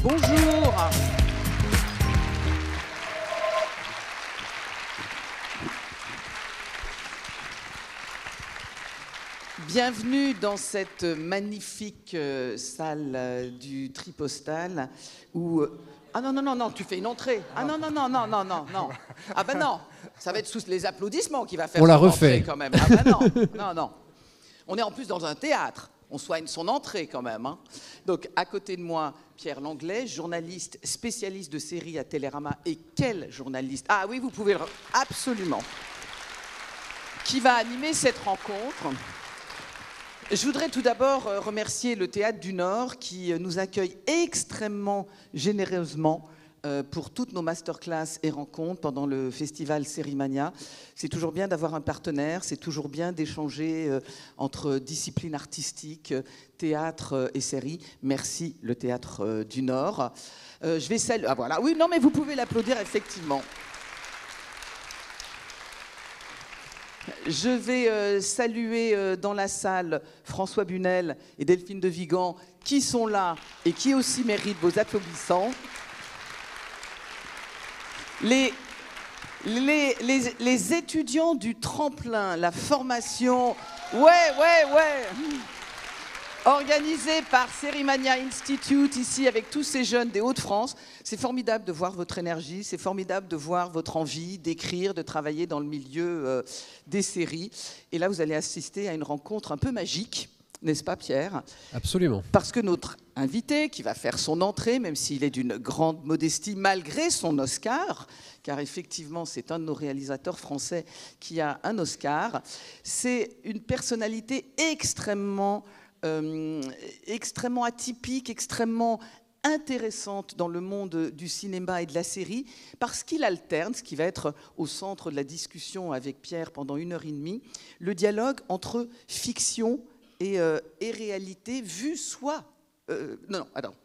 Bonjour. Bienvenue dans cette magnifique salle du Tripostal où... Ah non, non, non, non, tu fais une entrée. Ah non, non, non, non, non, non, non. Ah ben non, ça va être sous les applaudissements qu'il va faire. On la son refait. entrée quand même. Ah ben non, non, non. On est en plus dans un théâtre. On soigne son entrée quand même. Hein. Donc à côté de moi, Pierre Langlais, journaliste spécialiste de séries à Télérama. Et quel journaliste! Ah oui, vous pouvez le... Absolument. Qui va animer cette rencontre. Je voudrais tout d'abord remercier le Théâtre du Nord qui nous accueille extrêmement généreusement pour toutes nos masterclass et rencontres pendant le festival Sérimania. C'est toujours bien d'avoir un partenaire, c'est toujours bien d'échanger entre disciplines artistiques, théâtre et séries. Merci le Théâtre du Nord. Je vais saluer... Ah voilà, oui, non mais vous pouvez l'applaudir effectivement. Je vais saluer dans la salle François Bunel et Delphine de Vigan qui sont là et qui aussi méritent vos applaudissements. Les étudiants du tremplin, la formation, ouais, organisée par Sérimania Institute, ici avec tous ces jeunes des Hauts-de-France. C'est formidable de voir votre énergie, c'est formidable de voir votre envie d'écrire, de travailler dans le milieu des séries. Et là, vous allez assister à une rencontre un peu magique, n'est-ce pas Pierre? Absolument. Parce que notre invité, qui va faire son entrée, même s'il est d'une grande modestie, malgré son Oscar, car effectivement, c'est un de nos réalisateurs français qui a un Oscar, c'est une personnalité extrêmement atypique, extrêmement intéressante dans le monde du cinéma et de la série, parce qu'il alterne, ce qui va être au centre de la discussion avec Pierre pendant 1h30, le dialogue entre fiction et réalité, vue soit... non, attends.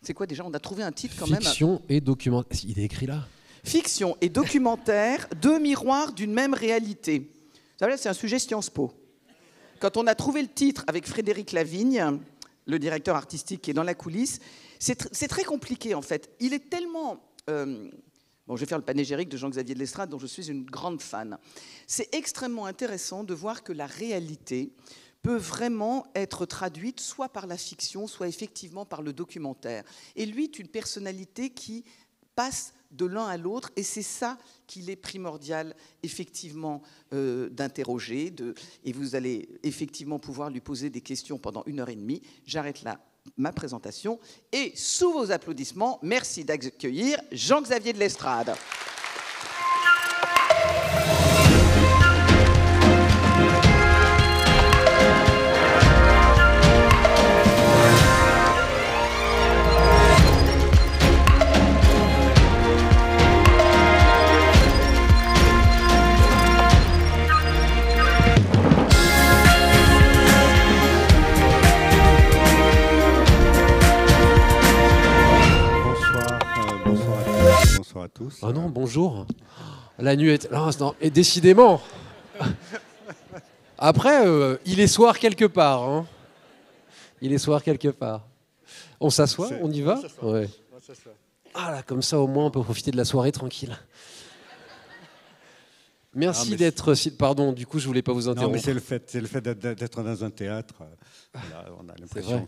C'est quoi déjà? On a trouvé un titre quand même. Fiction et documentaire. Il est écrit là. Fiction et documentaire, deux miroirs d'une même réalité. Vous savez, c'est un sujet Sciences Po. Quand on a trouvé le titre avec Frédéric Lavigne, le directeur artistique qui est dans la coulisse, c'est très compliqué en fait. Il est tellement... Bon, je vais faire le panégyrique de Jean-Xavier de Lestrade, dont je suis une grande fan. C'est extrêmement intéressant de voir que la réalité peut vraiment être traduite soit par la fiction, soit effectivement par le documentaire. Et lui est une personnalité qui passe de l'un à l'autre, et c'est ça qu'il est primordial, effectivement, d'interroger. Et vous allez effectivement pouvoir lui poser des questions pendant 1h30. J'arrête là ma présentation. Et sous vos applaudissements, merci d'accueillir Jean-Xavier de Lestrade. Bonsoir à tous. Ah non, bonjour. La nuit est... Non, et décidément. Après, il est soir quelque part. Hein. Il est soir quelque part. On s'assoit, on y va? Ouais. Ah là, comme ça au moins on peut profiter de la soirée tranquille. Merci d'être... Pardon, du coup je voulais pas vous interrompre. Non, mais c'est le fait d'être dans un théâtre. Là, on a l'impression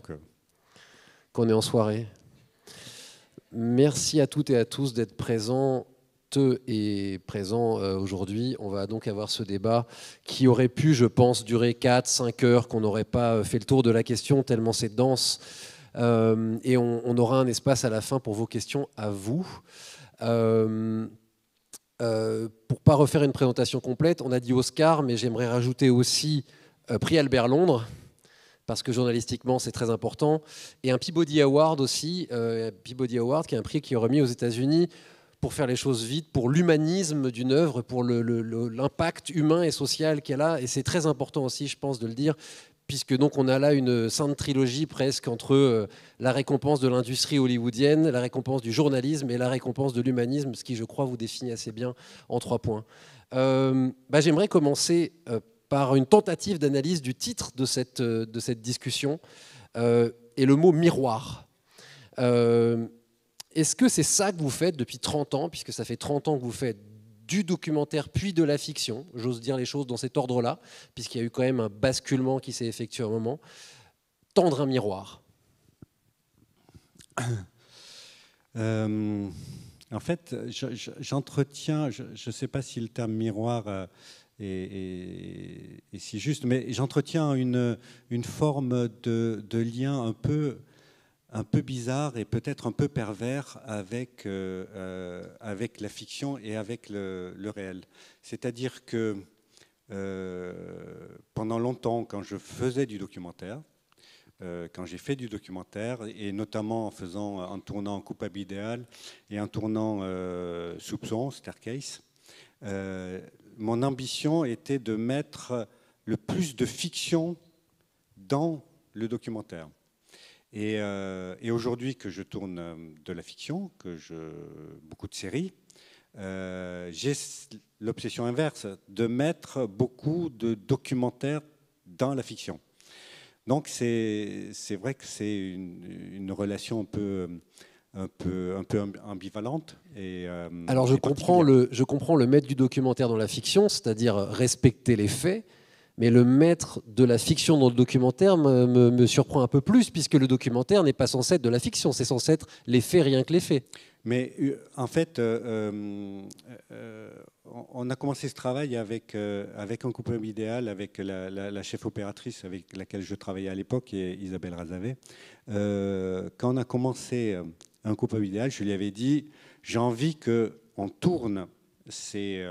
qu'on est en soirée. Merci à toutes et à tous d'être présents et présents aujourd'hui. On va donc avoir ce débat qui aurait pu, je pense, durer 4-5 heures, qu'on n'aurait pas fait le tour de la question tellement c'est dense. Et on aura un espace à la fin pour vos questions à vous. Pour ne pas refaire une présentation complète, on a dit Oscar, mais j'aimerais rajouter aussi prix Albert Londres, parce que journalistiquement c'est très important, et un Peabody Award aussi, Peabody Award qui est un prix qui est remis aux États-Unis pour faire les choses vite, pour l'humanisme d'une œuvre, pour l'impact humain et social qu'elle a, et c'est très important aussi, je pense, de le dire, puisque donc on a là une sainte trilogie presque entre la récompense de l'industrie hollywoodienne, la récompense du journalisme et la récompense de l'humanisme, ce qui, je crois, vous définit assez bien en 3 points. J'aimerais commencer par une tentative d'analyse du titre de cette discussion et le mot miroir. Est-ce que c'est ça que vous faites depuis 30 ans, puisque ça fait 30 ans que vous faites du documentaire puis de la fiction, j'ose dire les choses dans cet ordre-là, puisqu'il y a eu quand même un basculement qui s'est effectué à un moment, tendre un miroir? En fait, j'entretiens, je ne sais pas si le terme miroir est si juste, mais j'entretiens une forme de lien un peu bizarre et peut-être un peu pervers avec la fiction et avec le réel. C'est-à-dire que pendant longtemps, quand je faisais du documentaire, quand j'ai fait du documentaire, et notamment en tournant Coupable idéal et en tournant Soupçon, Staircase, mon ambition était de mettre le plus de fiction dans le documentaire. Et aujourd'hui que je tourne de la fiction, beaucoup de séries, j'ai l'obsession inverse de mettre beaucoup de documentaires dans la fiction. Donc c'est vrai que c'est une relation un peu ambivalente. Alors je comprends le maître du documentaire dans la fiction, c'est-à-dire respecter les faits, mais le maître de la fiction dans le documentaire me surprend un peu plus, puisque le documentaire n'est pas censé être de la fiction, c'est censé être les faits, rien que les faits. Mais en fait, on a commencé ce travail avec un Coupable idéal, avec la chef opératrice avec laquelle je travaillais à l'époque, Isabelle Razavet. Quand on a commencé un Coupable idéal, je lui avais dit, j'ai envie qu'on tourne ces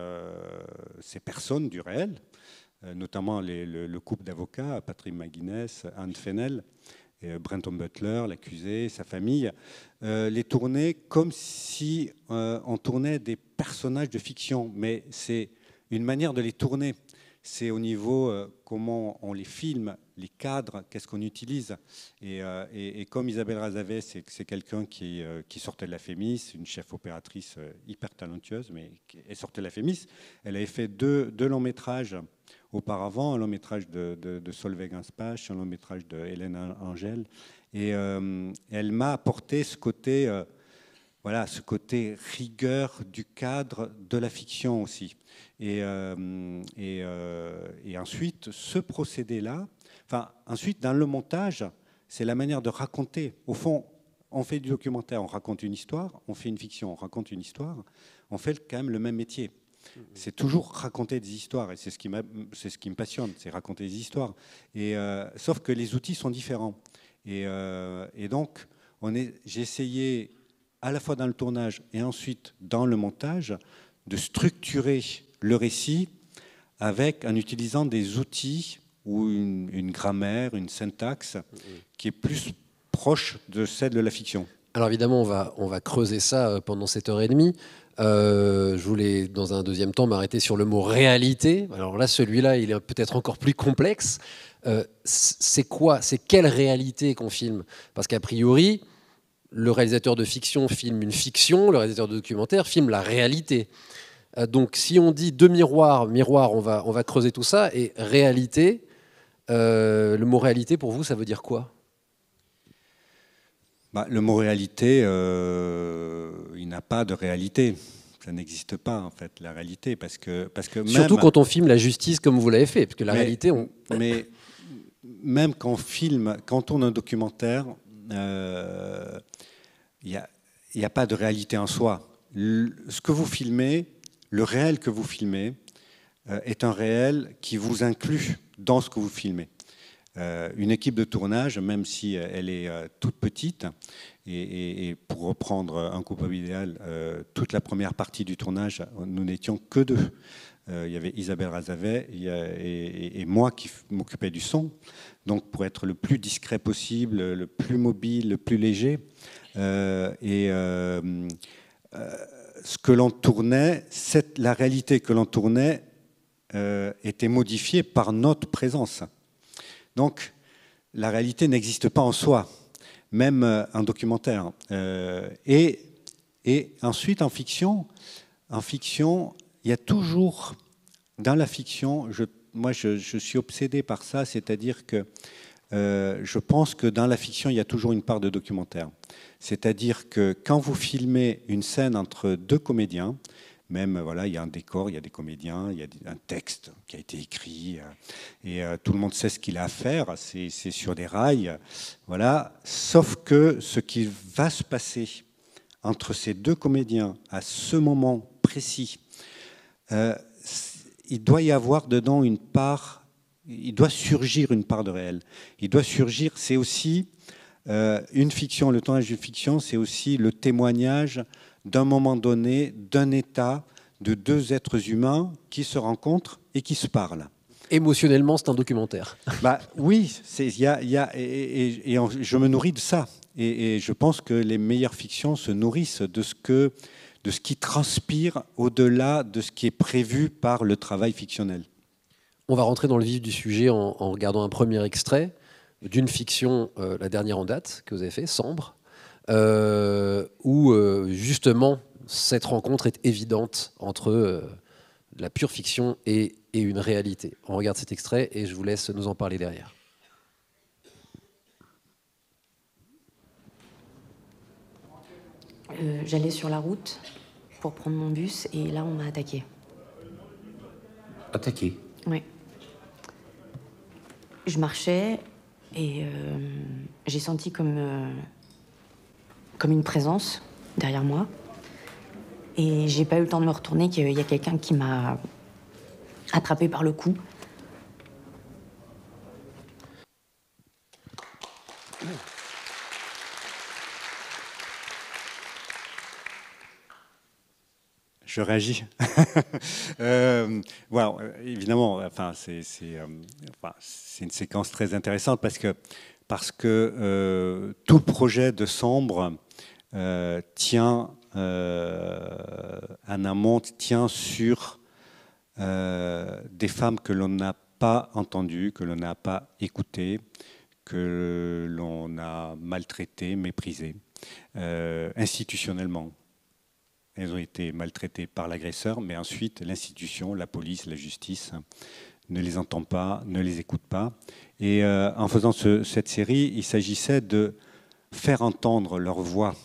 personnes du réel, notamment le couple d'avocats, Patrick McGuinness, Anne Fennell, Brenton Butler, l'accusé, sa famille, les tourner comme si on tournait des personnages de fiction. Mais c'est une manière de les tourner. C'est au niveau comment on les filme, les cadres, qu'est-ce qu'on utilise. Et comme Isabelle Razavet, c'est quelqu'un qui sortait de la Fémis, une chef opératrice hyper talentueuse, mais elle sortait de la Fémis. Elle avait fait deux longs métrages auparavant, un long métrage de Solveig Ganspache, un long métrage de Hélène Angèle. Et elle m'a apporté ce côté rigueur du cadre de la fiction aussi. Et ensuite, ce procédé-là, ensuite, dans le montage, c'est la manière de raconter. Au fond, on fait du documentaire, on raconte une histoire, on fait une fiction, on raconte une histoire, on fait quand même le même métier. C'est toujours raconter des histoires, et c'est ce qui me passionne, c'est raconter des histoires. Sauf que les outils sont différents. Et donc, j'ai essayé, à la fois dans le tournage et ensuite dans le montage, de structurer le récit en utilisant des outils ou une grammaire, une syntaxe qui est plus proche de celle de la fiction. Alors évidemment, on va creuser ça pendant cette heure et demie. Je voulais, dans un deuxième temps, m'arrêter sur le mot réalité. Alors là, celui-là, il est peut-être encore plus complexe. C'est quelle réalité qu'on filme? Parce qu'a priori, le réalisateur de fiction filme une fiction, le réalisateur de documentaire filme la réalité. Donc si on dit deux miroirs, on va creuser tout ça. Et réalité, le mot réalité, pour vous, ça veut dire quoi? Le mot réalité, il n'a pas de réalité. Ça n'existe pas, en fait, la réalité. Parce que surtout quand on filme la justice comme vous l'avez fait. Parce que la réalité... Mais même quand on tourne un documentaire, il n'y a pas de réalité en soi. Ce que vous filmez, le réel que vous filmez, est un réel qui vous inclut dans ce que vous filmez. Une équipe de tournage, même si elle est toute petite, et pour reprendre un Coupable idéal, toute la première partie du tournage, nous n'étions que deux. Il y avait Isabelle Razavet et moi qui m'occupais du son, donc pour être le plus discret possible, le plus mobile, le plus léger. Ce que l'on tournait, la réalité que l'on tournait était modifiée par notre présence. Donc, la réalité n'existe pas en soi, même en documentaire. Et ensuite, en fiction, il y a toujours, dans la fiction, moi je suis obsédé par ça, c'est-à-dire que je pense que dans la fiction, il y a toujours une part de documentaire. C'est-à-dire que quand vous filmez une scène entre deux comédiens, même voilà, il y a un décor, il y a des comédiens, il y a un texte qui a été écrit, et tout le monde sait ce qu'il a à faire, c'est sur des rails, voilà. Sauf que ce qui va se passer entre ces deux comédiens à ce moment précis, il doit y avoir dedans une part, il doit surgir une part de réel. Il doit surgir, c'est aussi une fiction, le tournage d'une fiction, c'est aussi le témoignage d'un moment donné, d'un état de deux êtres humains qui se rencontrent et qui se parlent. Émotionnellement, c'est un documentaire. Bah, oui, je me nourris de ça. Et je pense que les meilleures fictions se nourrissent de ce qui transpire au-delà de ce qui est prévu par le travail fictionnel. On va rentrer dans le vif du sujet en regardant un premier extrait d'une fiction, la dernière en date, que vous avez fait, Sambre, où justement cette rencontre est évidente entre la pure fiction et une réalité. On regarde cet extrait et je vous laisse nous en parler derrière. J'allais sur la route pour prendre mon bus et là on m'a attaqué. Attaqué? Oui. Je marchais et j'ai senti comme une présence derrière moi. Et j'ai pas eu le temps de me retourner qu'il y a quelqu'un qui m'a attrapé par le cou. Je réagis. Voilà, évidemment, enfin, c'est une séquence très intéressante parce que tout le projet de Sambre tient en amont, tient sur des femmes que l'on n'a pas entendues, que l'on n'a pas écoutées, que l'on a maltraitées, méprisées, institutionnellement. Elles ont été maltraitées par l'agresseur, mais ensuite l'institution, la police, la justice ne les entend pas, ne les écoute pas. Et en faisant cette série, il s'agissait de faire entendre leur voix,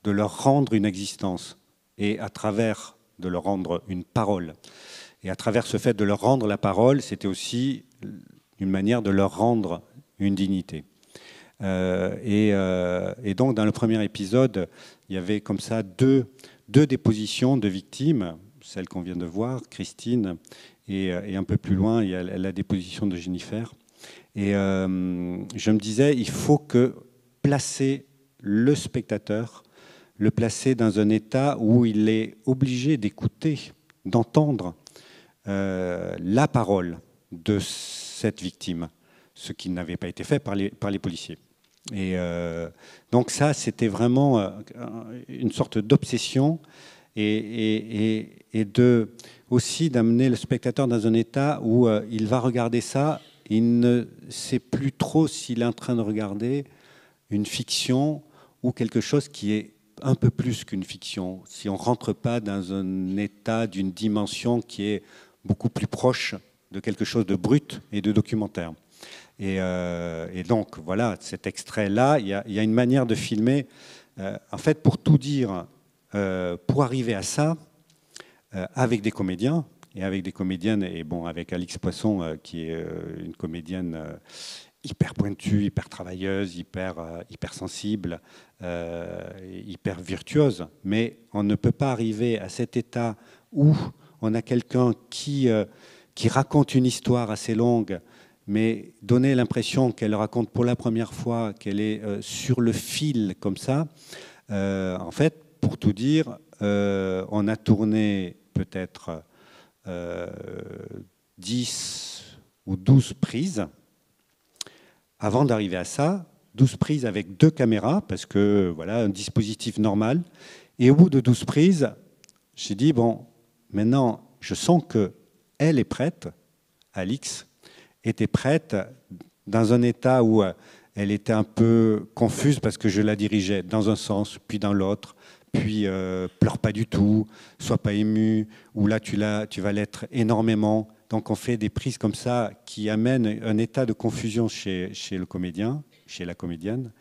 de leur rendre une existence, et à travers de leur rendre une parole. Et à travers ce fait de leur rendre la parole, c'était aussi une manière de leur rendre une dignité. Et donc dans le premier épisode, il y avait comme ça deux dépositions de victimes, celle qu'on vient de voir, Christine, et un peu plus loin, il y a la déposition de Jennifer. Et je me disais, il faut que placer le spectateur, le placer dans un état où il est obligé d'écouter, d'entendre la parole de cette victime, ce qui n'avait pas été fait par les policiers. Et donc ça, c'était vraiment une sorte d'obsession et aussi d'amener le spectateur dans un état où il va regarder ça, il ne sait plus trop s'il est en train de regarder une fiction ou quelque chose qui est un peu plus qu'une fiction, si on ne rentre pas dans un état d'une dimension qui est beaucoup plus proche de quelque chose de brut et de documentaire. Et donc, voilà, cet extrait-là, il y a une manière de filmer. En fait, pour tout dire, pour arriver à ça, avec des comédiens, et avec des comédiennes, et bon, avec Alix Poisson, qui est une comédienne hyper pointue, hyper travailleuse, hyper sensible, hyper virtuose. Mais on ne peut pas arriver à cet état où on a quelqu'un qui raconte une histoire assez longue, mais donner l'impression qu'elle raconte pour la première fois, qu'elle est sur le fil comme ça. En fait, pour tout dire, on a tourné peut-être 10 ou 12 prises. Avant d'arriver à ça, 12 prises avec 2 caméras, parce que voilà, un dispositif normal. Et au bout de 12 prises, j'ai dit, bon, maintenant, je sens qu'elle est prête, Alix, était prête dans un état où elle était un peu confuse parce que je la dirigeais dans un sens, puis dans l'autre, puis pleure pas du tout, sois pas ému, ou là tu vas l'être énormément, donc on fait des prises comme ça qui amènent un état de confusion chez le comédien, chez la comédienne,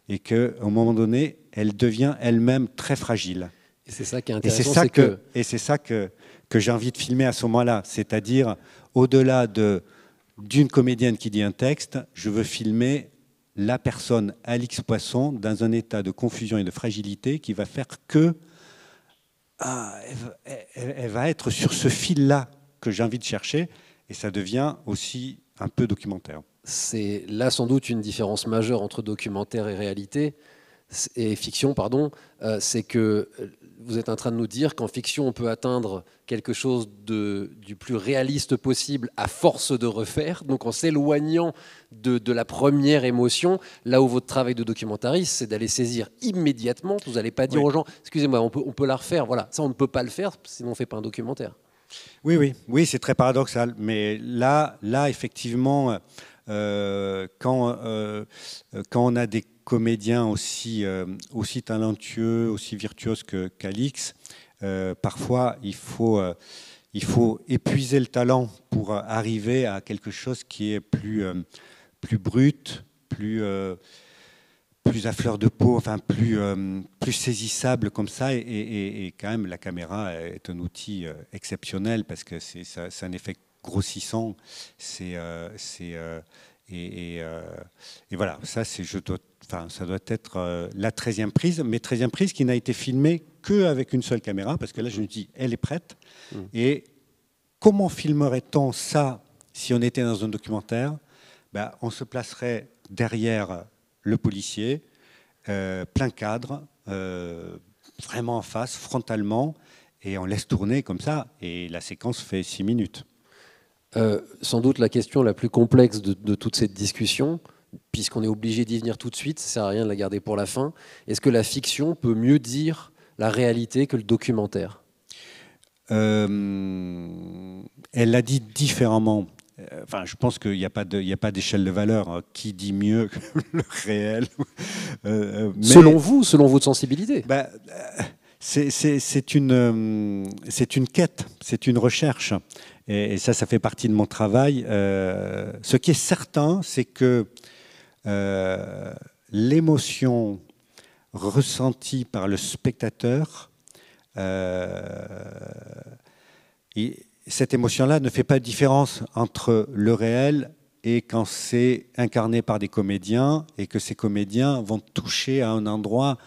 et qu'à un moment donné, elle devient elle-même très fragile. Et c'est ça qui est Et c'est intéressant. ça que j'ai envie de filmer à ce moment-là. C'est-à-dire, au-delà d'une comédienne qui dit un texte, je veux filmer la personne, Alix Poisson, dans un état de confusion et de fragilité qui va faire que elle va être sur ce fil-là que j'ai envie de chercher, et ça devient aussi un peu documentaire. C'est là sans doute une différence majeure entre documentaire et réalité, et fiction, pardon. C'est que vous êtes en train de nous dire qu'en fiction, on peut atteindre quelque chose du plus réaliste possible à force de refaire, donc en s'éloignant de la première émotion, là où votre travail de documentariste, c'est d'aller saisir immédiatement. Vous n'allez pas dire aux gens, excusez-moi, on peut la refaire. Voilà, ça, on ne peut pas le faire, sinon on ne fait pas un documentaire. Oui, c'est très paradoxal. Mais là effectivement, quand on a des comédiens aussi talentueux, aussi virtuoses qu'Alix, parfois il faut épuiser le talent pour arriver à quelque chose qui est plus brut, plus à fleur de peau, enfin plus saisissable comme ça. Et quand même, la caméra est un outil exceptionnel parce que c'est un effet grossissant. Et voilà, ça doit être la 13e prise, mais 13e prise qui n'a été filmée qu'avec une seule caméra, parce que là je me dis, elle est prête. Et comment filmerait-on ça si on était dans un documentaire? On se placerait derrière le policier, plein cadre, vraiment en face, frontalement, et on laisse tourner comme ça, et la séquence fait 6 minutes. Sans doute la question la plus complexe de toute cette discussion, puisqu'on est obligé d'y venir tout de suite, ça ne sert à rien de la garder pour la fin. Est-ce que la fiction peut mieux dire la réalité que le documentaire? Elle l'a dit différemment. Enfin, je pense qu'il n'y a pas d'échelle de valeur. Hein. Qui dit mieux que le réel? Mais selon vous, selon votre sensibilité. C'est une quête, c'est une recherche. Et ça fait partie de mon travail. Ce qui est certain, c'est que l'émotion ressentie par le spectateur, cette émotion-là ne fait pas de différence entre le réel et quand c'est incarné par des comédiens et que ces comédiens vont toucher à un endroit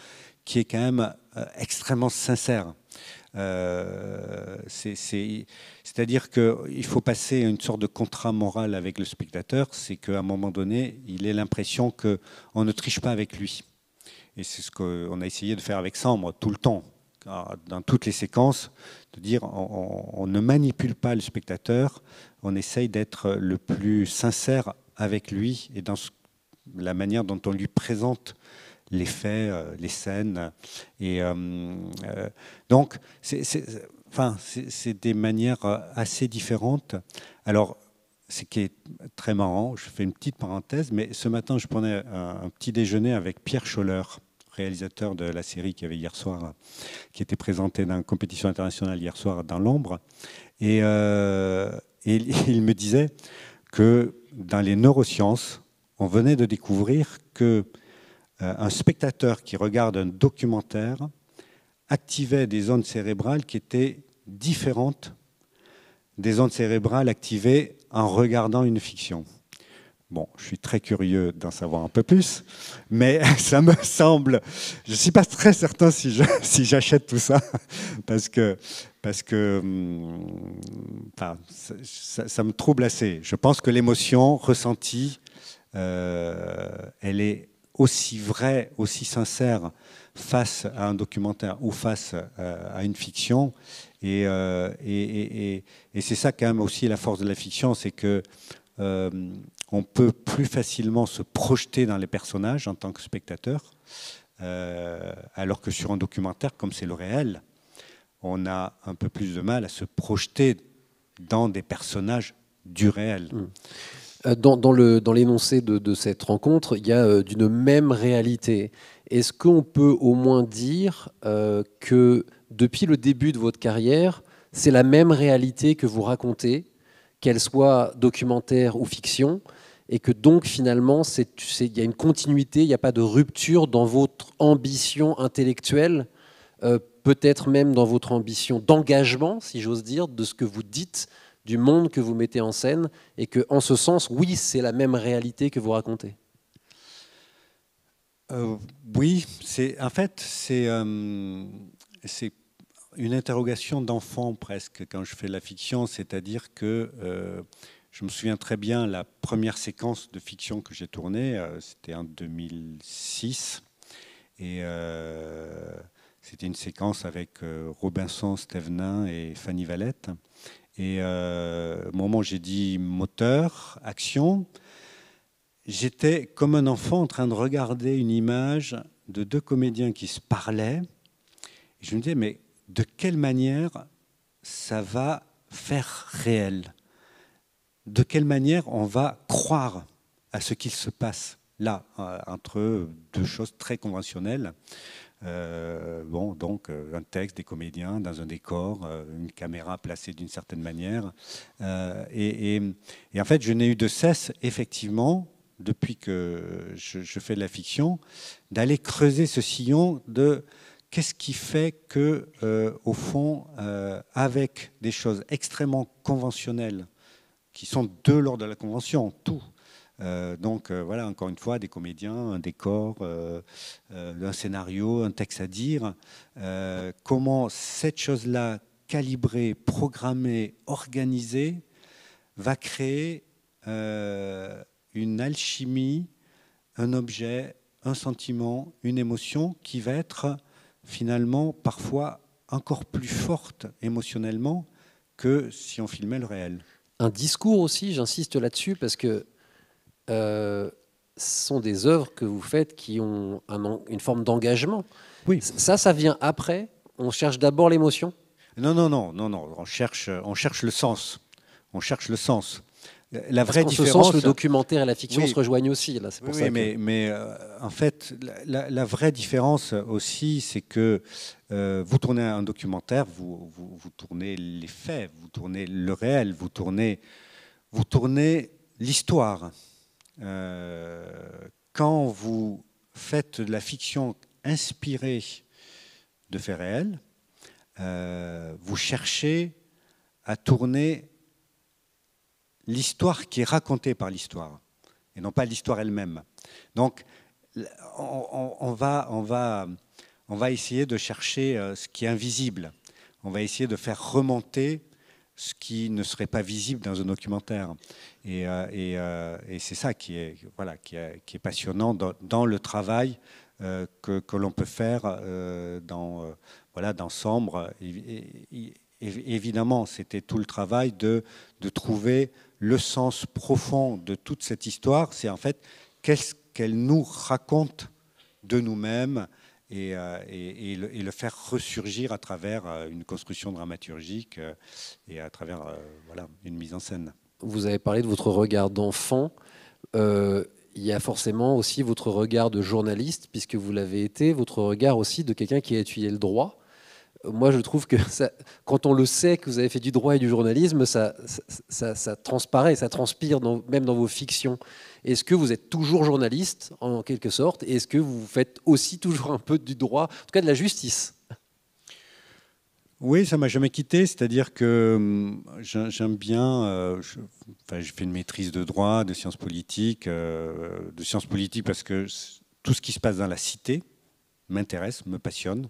qui est quand même extrêmement sincère. C'est-à-dire qu'il faut passer une sorte de contrat moral avec le spectateur, c'est qu'à un moment donné, il ait l'impression qu'on ne triche pas avec lui. Et c'est ce qu'on a essayé de faire avec Sambre tout le temps, dans toutes les séquences, de dire on ne manipule pas le spectateur, on essaye d'être le plus sincère avec lui et dans la manière dont on lui présente les faits, les scènes. Et donc, c'est des manières assez différentes. Alors, ce qui est très marrant, je fais une petite parenthèse, mais ce matin, je prenais un petit déjeuner avec Pierre Scholler, réalisateur de la série qui avait hier soir, qui était présentée dans une compétition internationale hier soir dans l'ombre. Et il me disait que dans les neurosciences, on venait de découvrir que un spectateur qui regarde un documentaire activait des zones cérébrales qui étaient différentes des zones cérébrales activées en regardant une fiction. Bon, je suis très curieux d'en savoir un peu plus, mais ça me semble... Je ne suis pas très certain si j'achète tout ça, parce que ça me trouble assez. Je pense que l'émotion ressentie, elle est aussi vraie, aussi sincère face à un documentaire ou face à une fiction. Et c'est ça quand même aussi la force de la fiction, c'est que on peut plus facilement se projeter dans les personnages en tant que spectateur, alors que sur un documentaire, comme c'est le réel, on a un peu plus de mal à se projeter dans des personnages du réel. Dans l'énoncé de cette rencontre, il y a d'une même réalité. Est-ce qu'on peut au moins dire que depuis le début de votre carrière, c'est la même réalité que vous racontez, qu'elle soit documentaire ou fiction, et que donc finalement, il y a une continuité, il n'y a pas de rupture dans votre ambition intellectuelle, peut-être même dans votre ambition d'engagement, si j'ose dire, de ce que vous dites, du monde que vous mettez en scène, et que, en ce sens, oui, c'est la même réalité que vous racontez. Oui, en fait, c'est une interrogation d'enfant presque quand je fais la fiction, c'est-à-dire que je me souviens très bien la première séquence de fiction que j'ai tournée, c'était en 2006, et c'était une séquence avec Robinson Stevenin et Fanny Valette. Et au moment où j'ai dit moteur, action, j'étais comme un enfant en train de regarder une image de deux comédiens qui se parlaient. Et je me disais, mais de quelle manière ça va faire réel? De quelle manière on va croire à ce qu'il se passe là, entre deux choses très conventionnelles? Donc un texte, des comédiens dans un décor, une caméra placée d'une certaine manière. Et en fait, je n'ai eu de cesse, effectivement, depuis que je fais de la fiction, d'aller creuser ce sillon de qu'est-ce qui fait que, au fond, avec des choses extrêmement conventionnelles, qui sont de l'ordre de la convention, tout. Donc voilà, encore une fois, des comédiens, un décor, un scénario, un texte à dire. Comment cette chose-là, calibrée, programmée, organisée, va créer une alchimie, un objet, un sentiment, une émotion qui va être finalement parfois encore plus forte émotionnellement que si on filmait le réel. Un discours aussi, j'insiste là-dessus, parce que ce sont des œuvres que vous faites qui ont une forme d'engagement. Oui. Ça vient après. On cherche d'abord l'émotion. Non. On cherche le sens. On cherche le sens. La Parce vraie qu'en différence. ce sens, le documentaire et la fiction oui, se rejoignent aussi. Là, c'est pour ça mais en fait, la vraie différence aussi, c'est que vous tournez un documentaire, vous tournez les faits, vous tournez le réel, vous tournez l'histoire. Quand vous faites de la fiction inspirée de faits réels, vous cherchez à tourner l'histoire qui est racontée par l'histoire, et non pas l'histoire elle-même. Donc, on va essayer de chercher ce qui est invisible. On va essayer de faire remonter ce qui ne serait pas visible dans un documentaire. Et c'est ça qui est passionnant dans le travail que l'on peut faire dans Sambre. Évidemment, c'était tout le travail de trouver le sens profond de toute cette histoire. C'est en fait qu'est-ce qu'elle nous raconte de nous-mêmes et le faire ressurgir à travers une construction dramaturgique et à travers une mise en scène. Vous avez parlé de votre regard d'enfant. Il y a forcément aussi votre regard de journaliste, puisque vous l'avez été, votre regard aussi de quelqu'un qui a étudié le droit. Moi, je trouve que quand on le sait que vous avez fait du droit et du journalisme, ça transparaît, ça transpire même dans vos fictions. Est-ce que vous êtes toujours journaliste, en quelque sorte, et est-ce que vous faites aussi toujours un peu du droit, en tout cas de la justice? Oui, ça ne m'a jamais quitté, c'est-à-dire que j'aime bien, j'ai fait une maîtrise de droit, de sciences politiques parce que tout ce qui se passe dans la cité m'intéresse, me passionne.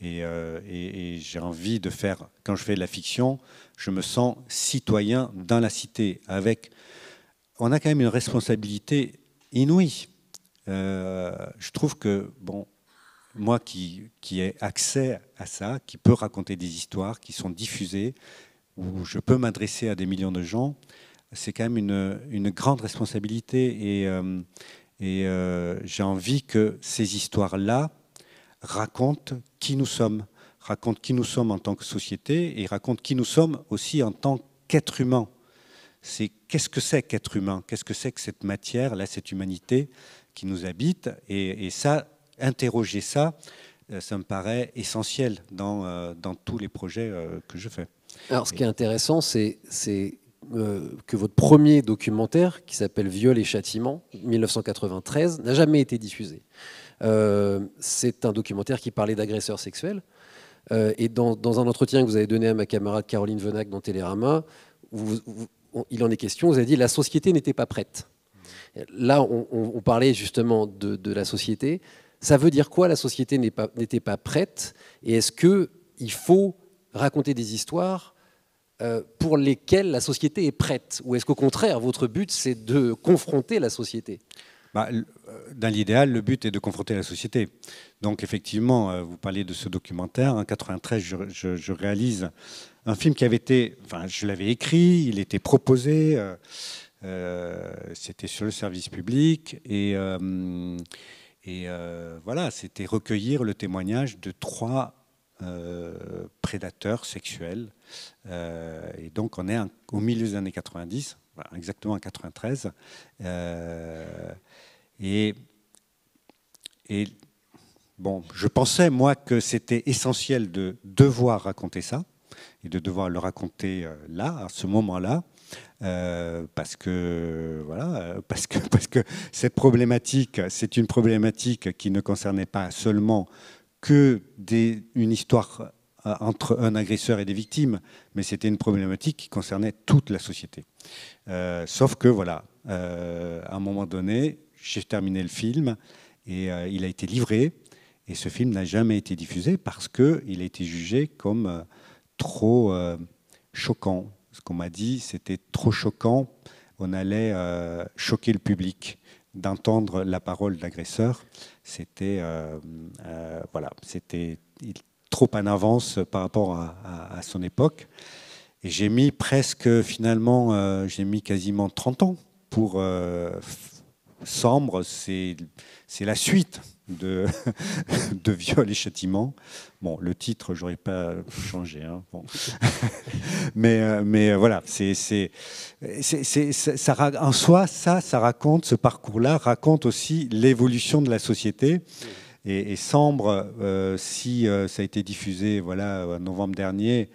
Et j'ai envie de faire, quand je fais de la fiction, je me sens citoyen dans la cité. On a quand même une responsabilité inouïe. Je trouve que, moi qui ai accès à ça, qui peut raconter des histoires qui sont diffusées, où je peux m'adresser à des millions de gens, c'est quand même une grande responsabilité. Et j'ai envie que ces histoires-là raconte qui nous sommes en tant que société et raconte qui nous sommes aussi en tant qu'être humain. C'est qu'est-ce que c'est qu'être humain? Qu'est-ce que c'est que cette matière, là, cette humanité qui nous habite? Et ça, interroger ça me paraît essentiel dans tous les projets que je fais. Alors, ce qui est intéressant, c'est que votre premier documentaire, qui s'appelle Viol et Châtiment, 1993, n'a jamais été diffusé. C'est un documentaire qui parlait d'agresseurs sexuels. Et dans un entretien que vous avez donné à ma camarade Caroline Venac dans Télérama, il en est question, vous avez dit la société n'était pas prête. Là, on parlait justement de la société. Ça veut dire quoi, la société n'était pas prête? Et est-ce qu'il faut raconter des histoires pour lesquelles la société est prête? Ou est-ce qu'au contraire, votre but, c'est de confronter la société? Dans l'idéal, le but est de confronter la société. Donc effectivement, vous parliez de ce documentaire. En 1993, je réalise un film qui avait été... Enfin, je l'avais écrit, il était proposé, c'était sur le service public. Et voilà, c'était recueillir le témoignage de 3 prédateurs sexuels. Et donc on est au milieu des années 90, voilà, exactement en 93. Et bon, je pensais, moi, que c'était essentiel de devoir raconter ça et de devoir le raconter là, à ce moment-là, parce que cette problématique, c'est une problématique qui ne concernait pas seulement que une histoire entre un agresseur et des victimes, mais c'était une problématique qui concernait toute la société. Sauf que, voilà, à un moment donné, j'ai terminé le film et il a été livré. Et ce film n'a jamais été diffusé parce qu'il a été jugé comme trop choquant. Ce qu'on m'a dit, c'était trop choquant. On allait choquer le public d'entendre la parole de l'agresseur. C'était voilà, c'était trop en avance par rapport à son époque. Et j'ai mis presque, finalement, j'ai mis quasiment 30 ans pour... Sambre, c'est la suite de Viol et Châtiment. Bon, le titre, j'aurais pas changé. Hein, bon. mais voilà, en soi, ça raconte, ce parcours-là raconte aussi l'évolution de la société. Et Sambre, si ça a été diffusé, voilà, en novembre dernier,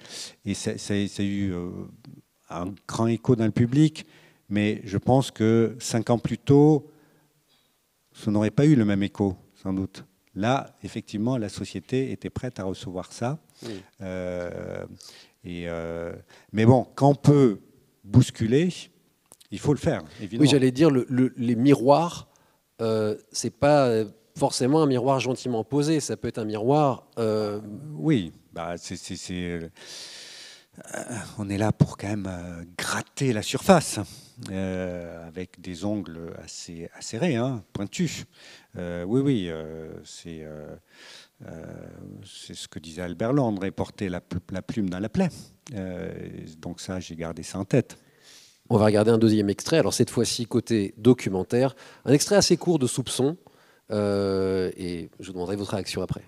et ça a eu un grand écho dans le public, mais je pense que 5 ans plus tôt, ça n'aurait pas eu le même écho, sans doute. Là, effectivement, la société était prête à recevoir ça. Oui. Mais bon, quand on peut bousculer, il faut le faire, évidemment. Oui, j'allais dire, les miroirs, c'est pas forcément un miroir gentiment posé. Ça peut être un miroir... Oui, on est là pour quand même gratter la surface. Avec des ongles assez acérés, hein, pointus. Oui, c'est ce que disait Albert Londres, porter la plume dans la plaie. Donc ça, j'ai gardé ça en tête. On va regarder un deuxième extrait. Alors cette fois-ci, côté documentaire, un extrait assez court de Soupçon. Et je vous demanderai votre réaction après.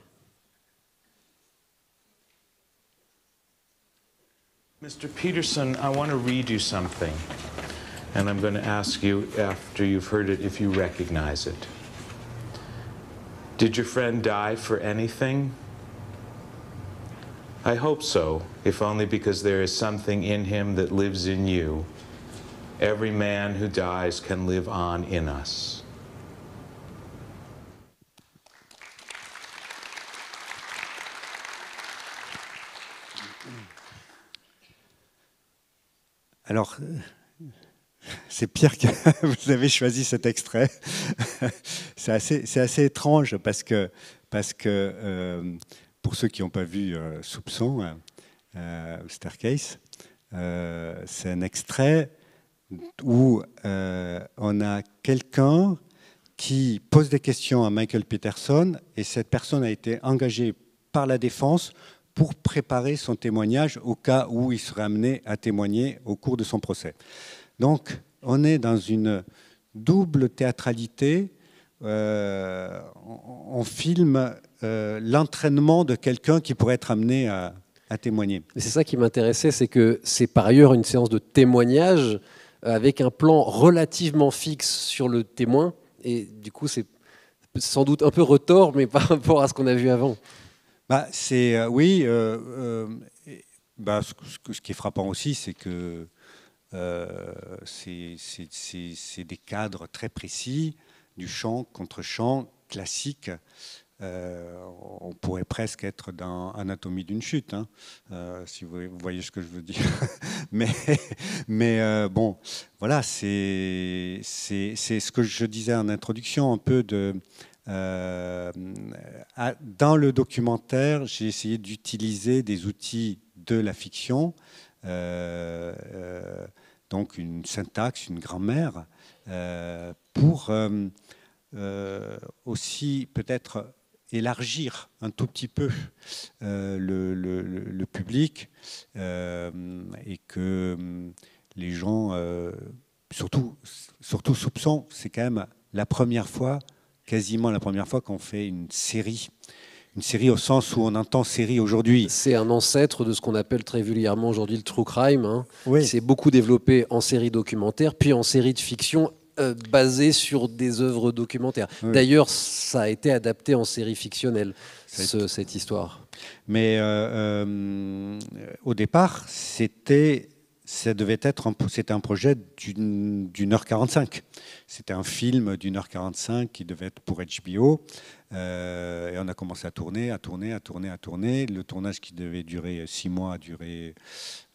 Mr. Peterson, I want to read you something. And I'm going to ask you, after you've heard it, if you recognize it. Did your friend die for anything? I hope so, if only because there is something in him that lives in you. Every man who dies can live on in us. Alors... C'est Pierre que vous avez choisi cet extrait. C'est assez étrange parce que pour ceux qui n'ont pas vu Soupçon, Staircase, c'est un extrait où on a quelqu'un qui pose des questions à Michael Peterson et cette personne a été engagée par la défense pour préparer son témoignage au cas où il serait amené à témoigner au cours de son procès. Donc, on est dans une double théâtralité. On filme l'entraînement de quelqu'un qui pourrait être amené à témoigner. C'est ça qui m'intéressait, c'est que c'est par ailleurs une séance de témoignage avec un plan relativement fixe sur le témoin. Et du coup, c'est sans doute un peu retors, mais par rapport à ce qu'on a vu avant. Oui. Ce qui est frappant aussi, c'est que c'est des cadres très précis, du chant contre chant classique. On pourrait presque être dans Anatomie d'une chute, hein, si vous voyez ce que je veux dire. mais bon, voilà, c'est ce que je disais en introduction, un peu de... dans le documentaire, j'ai essayé d'utiliser des outils de la fiction, donc une syntaxe, une grammaire, pour aussi peut-être élargir un tout petit peu le public et que les gens, surtout Soupçon, c'est quand même la première fois, quasiment la première fois qu'on fait une série au sens où on entend série aujourd'hui. C'est un ancêtre de ce qu'on appelle très vulgairement aujourd'hui le true crime, hein, Oui. qui s'est beaucoup développé en série documentaire, puis en série de fiction basée sur des œuvres documentaires. Oui. D'ailleurs, ça a été adapté en série fictionnelle, cette histoire. Mais au départ, c'était un projet d'une heure 45. C'était un film d'une heure 45 qui devait être pour HBO. Et on a commencé à tourner. Le tournage qui devait durer 6 mois a duré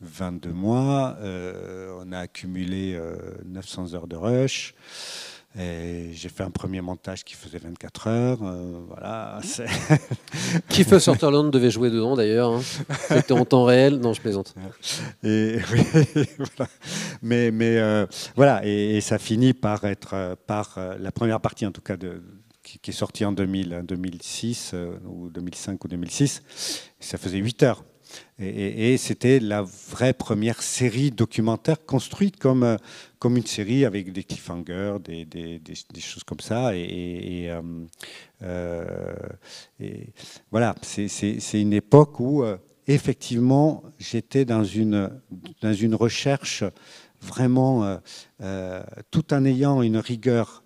22 mois. On a accumulé 900 heures de rush. Et j'ai fait un premier montage qui faisait 24 heures. Voilà. Kiefer Sutherland devait jouer dedans d'ailleurs. Hein. C'était en temps réel. Non, je plaisante. Et, oui, voilà. Mais voilà. Et ça finit par être la première partie, en tout cas, qui est sortie en 2006 ou 2005 ou 2006. Ça faisait 8 heures. Et c'était la vraie première série documentaire construite comme une série avec des cliffhangers, des choses comme ça. Et voilà, c'est une époque où effectivement j'étais dans une recherche vraiment, tout en ayant une rigueur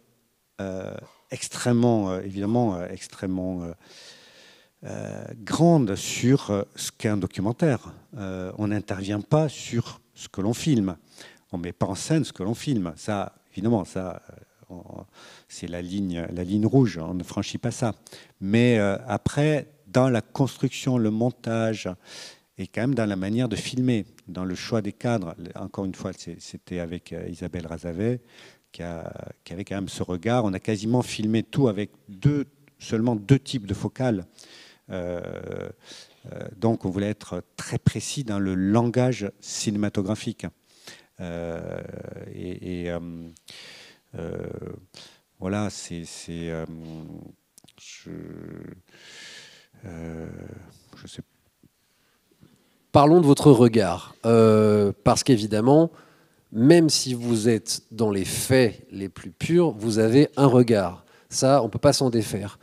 extrêmement, évidemment, extrêmement grande sur ce qu'est un documentaire. On n'intervient pas sur ce que l'on filme. On ne met pas en scène ce que l'on filme. Ça, évidemment, ça, c'est la ligne rouge. On ne franchit pas ça. Mais après, dans la construction, le montage, et quand même dans la manière de filmer, dans le choix des cadres, encore une fois, c'était avec Isabelle Razavet, qui avait quand même ce regard. On a quasiment filmé tout avec seulement deux types de focales. Donc on voulait être très précis dans le langage cinématographique. Voilà, je sais. Parlons de votre regard, parce qu'évidemment, même si vous êtes dans les faits les plus purs, vous avez un regard. Ça, on ne peut pas s'en défaire.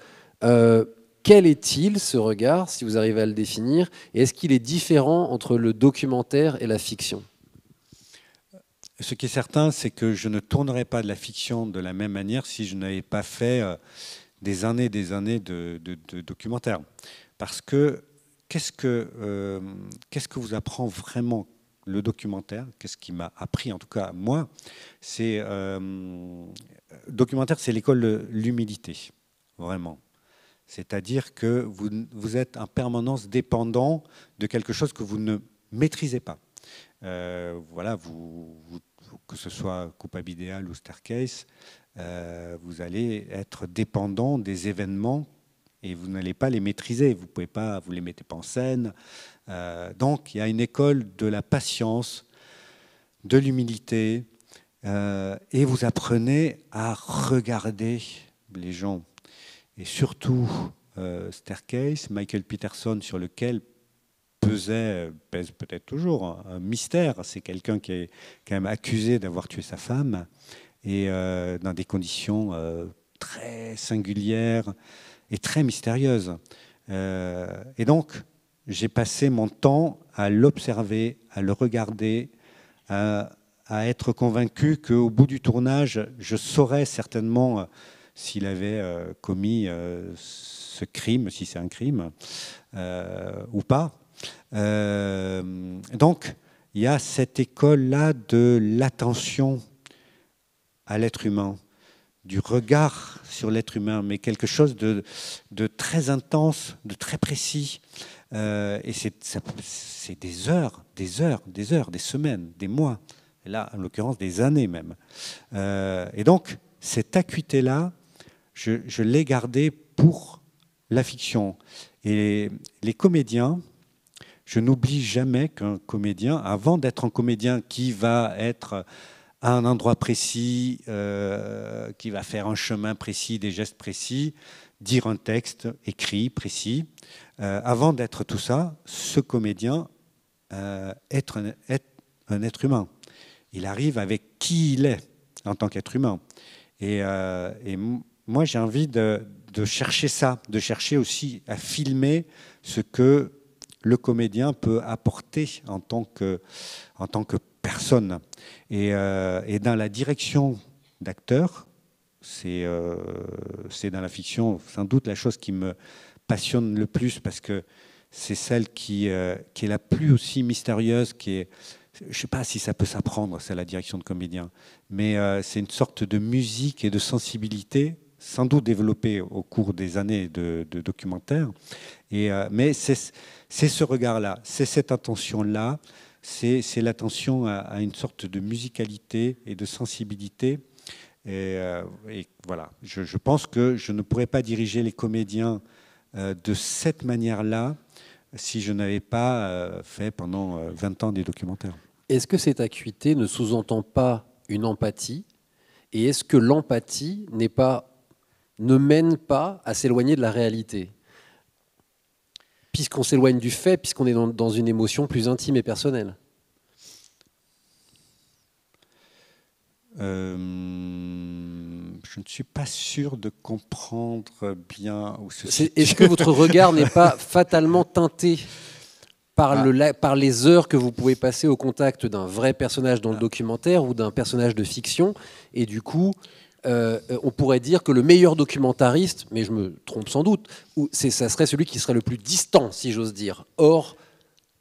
Quel est-il, ce regard, si vous arrivez à le définir? Et est-ce qu'il est différent entre le documentaire et la fiction? Ce qui est certain, c'est que je ne tournerais pas de la fiction de la même manière si je n'avais pas fait des années de documentaire. Parce que qu'est-ce que vous apprend vraiment le documentaire? Qu'est-ce qui m'a appris, en tout cas moi? Documentaire, c'est l'école de l'humilité, vraiment. C'est-à-dire que vous êtes en permanence dépendant de quelque chose que vous ne maîtrisez pas. Voilà, que ce soit Coupable idéal ou Staircase, vous allez être dépendant des événements et vous n'allez pas les maîtriser. Vous les mettez pas en scène. Donc, il y a une école de la patience, de l'humilité, et vous apprenez à regarder les gens. Et surtout, Staircase, Michael Peterson, sur lequel pèse peut-être toujours un mystère. C'est quelqu'un qui est quand même accusé d'avoir tué sa femme, et dans des conditions très singulières et très mystérieuses. Et donc, j'ai passé mon temps à l'observer, à le regarder, à être convaincu qu'au bout du tournage, je saurais certainement s'il avait commis ce crime, si c'est un crime, ou pas. Donc, il y a cette école-là de l'attention à l'être humain, du regard sur l'être humain, mais quelque chose de très intense, de très précis. Et c'est des heures, des semaines, des mois, et là, en l'occurrence, des années même. Et donc, cette acuité-là, je l'ai gardée pour la fiction. Et les comédiens, je n'oublie jamais qu'un comédien, avant d'être un comédien qui va être à un endroit précis, qui va faire un chemin précis, des gestes précis, dire un texte écrit, précis, avant d'être tout ça, ce comédien est un être humain. Il arrive avec qui il est en tant qu'être humain. Et moi, j'ai envie de chercher ça, de chercher aussi à filmer ce que le comédien peut apporter en tant que personne. Et dans la direction d'acteur, c'est dans la fiction sans doute la chose qui me passionne le plus, parce que c'est celle qui est la plus aussi mystérieuse, je ne sais pas si ça peut s'apprendre, c'est la direction de comédien, mais c'est une sorte de musique et de sensibilité, sans doute développée au cours des années de documentaire. Mais c'est ce regard-là, c'est cette attention-là, c'est l'attention à une sorte de musicalité et de sensibilité. Et voilà, je pense que je ne pourrais pas diriger les comédiens de cette manière-là si je n'avais pas fait pendant 20 ans des documentaires. Est-ce que cette acuité ne sous-entend pas une empathie? Et est-ce que l'empathie ne mène pas à s'éloigner de la réalité? Puisqu'on s'éloigne du fait, puisqu'on est dans une émotion plus intime et personnelle. Je ne suis pas sûr de comprendre bien où se situe. Est-ce que votre regard n'est pas fatalement teinté par les heures que vous pouvez passer au contact d'un vrai personnage dans le documentaire ou d'un personnage de fiction, et du coup, on pourrait dire que le meilleur documentariste, mais je me trompe sans doute, ça serait celui qui serait le plus distant, si j'ose dire. Or,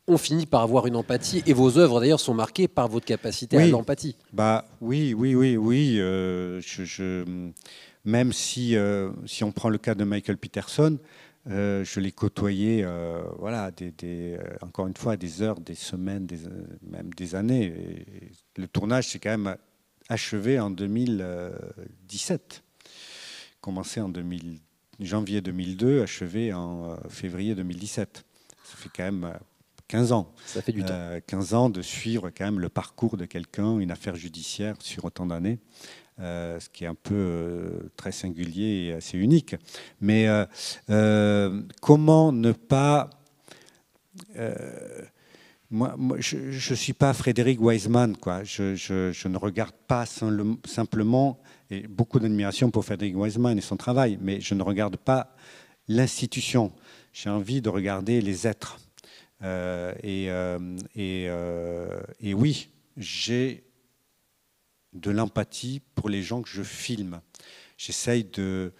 on finit par avoir une empathie, et vos œuvres d'ailleurs sont marquées par votre capacité à l'empathie. Oui. Même si on prend le cas de Michael Peterson, je l'ai côtoyé, encore une fois, des heures, des semaines, même des années. Et le tournage s'est quand même achevé en 2017. Commencé en janvier 2002, achevé en février 2017. Ça fait quand même 15 ans. Ça fait du temps. 15 ans de suivre quand même le parcours de quelqu'un, une affaire judiciaire sur autant d'années. Ce qui est un peu très singulier et assez unique. Mais comment ne pas... moi, je ne suis pas Frédéric Wiseman, quoi. Je ne regarde pas simplement, et beaucoup d'admiration pour Frédéric Wiseman et son travail, mais je ne regarde pas l'institution. J'ai envie de regarder les êtres. Et oui, j'ai de l'empathie pour les gens que je filme. J'essaye de...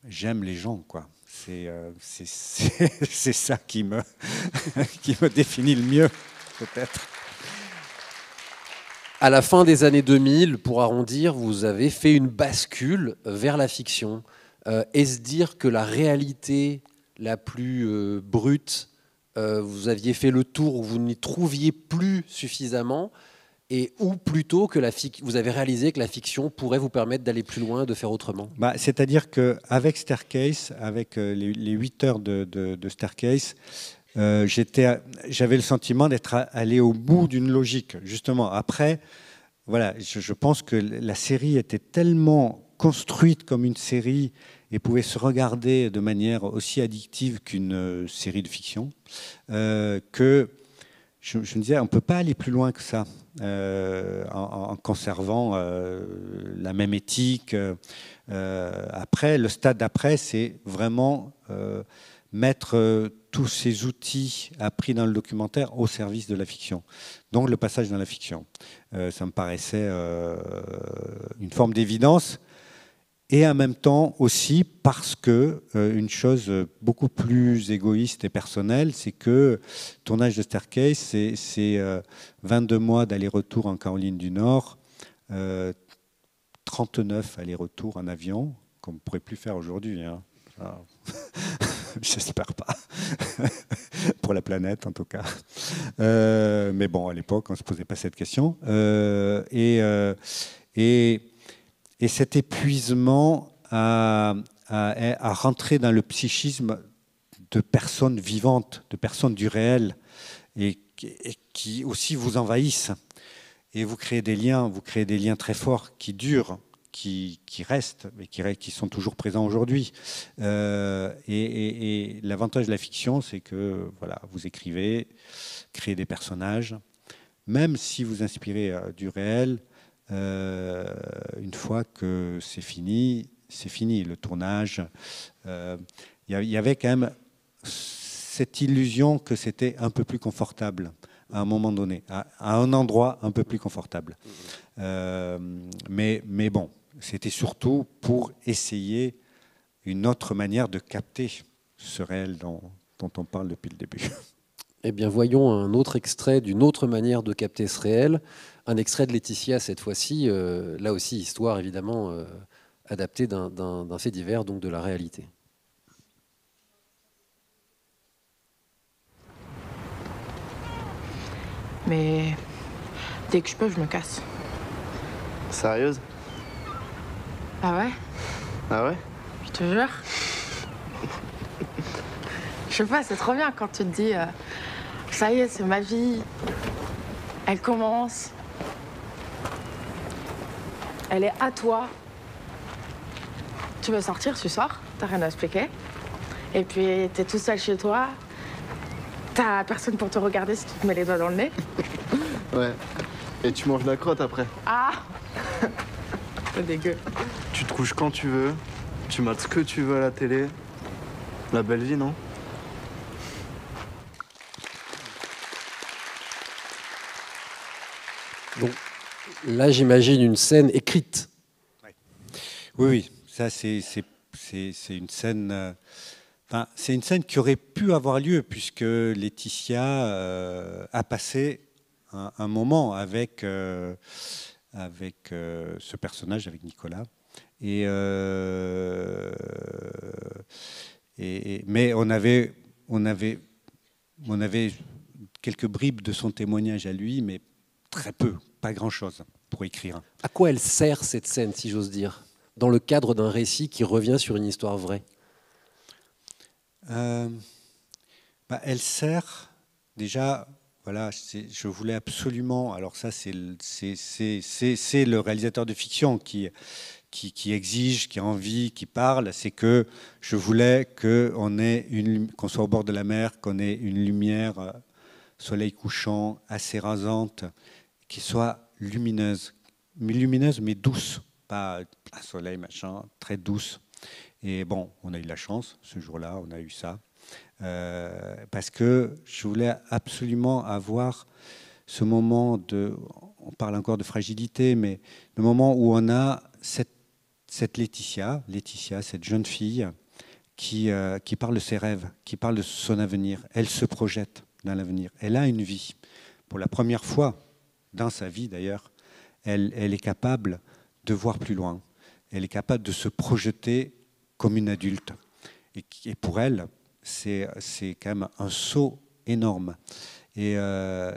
j'aime les gens, quoi. C'est ça qui me définit le mieux, peut-être. À la fin des années 2000, pour arrondir, vous avez fait une bascule vers la fiction. Est-ce dire que la réalité la plus brute, vous aviez fait le tour où vous n'y trouviez plus suffisamment, ou plutôt que vous avez réalisé que la fiction pourrait vous permettre d'aller plus loin, de faire autrement? C'est-à-dire qu'avec Staircase, avec les 8 heures de Staircase, j'avais le sentiment d'être allé au bout d'une logique. Justement, après, voilà, je pense que la série était tellement construite comme une série et pouvait se regarder de manière aussi addictive qu'une série de fiction, que je me disais, on ne peut pas aller plus loin que ça, en conservant la même éthique. Après, le stade d'après, c'est vraiment mettre tous ces outils appris dans le documentaire au service de la fiction. Donc le passage dans la fiction. Ça me paraissait une forme d'évidence. Et en même temps aussi parce que une chose beaucoup plus égoïste et personnelle, c'est que tournage de Staircase, c'est 22 mois d'aller-retour en Caroline du Nord, 39 allers-retours en avion, qu'on ne pourrait plus faire aujourd'hui. Hein. J'espère pas. Pour la planète, en tout cas. Mais bon, à l'époque, on ne se posait pas cette question. Et cet épuisement à rentrer dans le psychisme de personnes vivantes, de personnes du réel, et qui aussi vous envahissent. Et vous créez des liens très forts qui durent, qui restent, mais qui sont toujours présents aujourd'hui. Et l'avantage de la fiction, c'est que voilà, vous écrivez, créez des personnages, même si vous inspirez du réel. Une fois que c'est fini, le tournage. Il y avait quand même cette illusion que c'était un peu plus confortable à un moment donné, à un endroit un peu plus confortable. Mais bon, c'était surtout pour essayer une autre manière de capter ce réel dont on parle depuis le début. Eh bien, voyons un autre extrait d'une autre manière de capter ce réel. Un extrait de Laetitia, cette fois-ci. Là aussi, histoire évidemment adaptée d'un fait divers, donc de la réalité. Mais dès que je peux, je me casse. Sérieuse? Ah ouais? Ah ouais? Je te jure. Je sais pas, c'est trop bien quand tu te dis ça y est, c'est ma vie. Elle commence. Elle est à toi. Tu veux sortir, tu sors. T'as rien à expliquer. Et puis t'es tout seul chez toi. T'as personne pour te regarder si tu te mets les doigts dans le nez. Ouais. Et tu manges la crotte après. Ah. C'est dégueu. Tu te couches quand tu veux. Tu mates ce que tu veux à la télé. La belle vie, non? Donc là, j'imagine une scène écrite. Oui, ça c'est une scène. Enfin, c'est une scène qui aurait pu avoir lieu puisque Laetitia a passé un moment avec ce personnage, avec Nicolas. Mais on avait quelques bribes de son témoignage à lui, mais très peu, pas grand-chose pour écrire. À quoi elle sert cette scène, si j'ose dire, dans le cadre d'un récit qui revient sur une histoire vraie? Elle sert déjà. Voilà, je voulais absolument. Alors ça, c'est le réalisateur de fiction qui exige, qui a envie, qui parle. C'est que je voulais qu'on soit au bord de la mer, qu'on ait une lumière, soleil couchant, assez rasante, qui soit lumineuse mais douce, pas un soleil machin, très douce. Et bon, on a eu de la chance ce jour-là, on a eu ça. Parce que je voulais absolument avoir ce moment on parle encore de fragilité, mais le moment où on a cette Laetitia, cette jeune fille qui parle de ses rêves, qui parle de son avenir. Elle se projette dans l'avenir. Elle a une vie. Pour la première fois dans sa vie d'ailleurs, elle est capable de voir plus loin. Elle est capable de se projeter comme une adulte. Et pour elle, c'est quand même un saut énorme. Et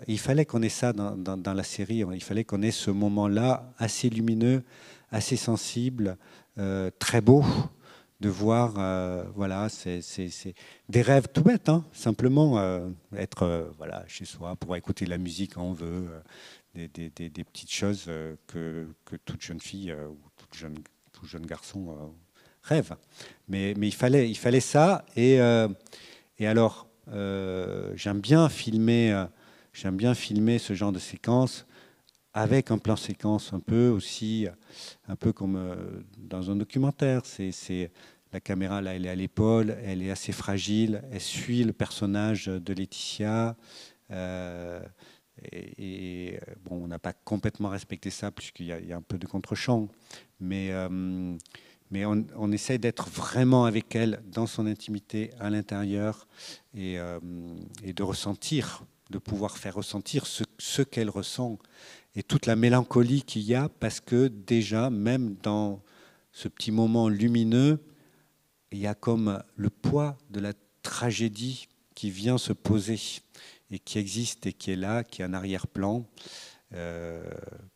il fallait qu'on ait ça dans la série. Il fallait qu'on ait ce moment-là assez lumineux, assez sensible, très beau, de voir, voilà, c'est des rêves tout bêtes, hein, simplement être voilà, chez soi, pouvoir écouter la musique quand on veut, des petites choses que toute jeune fille ou tout jeune garçon rêve. Mais il fallait ça. Et alors, j'aime bien filmer ce genre de séquence avec un plan séquence un peu comme dans un documentaire. La caméra, là, elle est à l'épaule, elle est assez fragile, elle suit le personnage de Laetitia. Bon, on n'a pas complètement respecté ça puisqu'il y a un peu de contre-champ. Mais mais on essaie d'être vraiment avec elle, dans son intimité, à l'intérieur, et de ressentir, de pouvoir faire ressentir ce qu'elle ressent, et toute la mélancolie qu'il y a, parce que déjà, même dans ce petit moment lumineux, il y a comme le poids de la tragédie qui vient se poser, et qui existe, et qui est là, qui est en arrière-plan.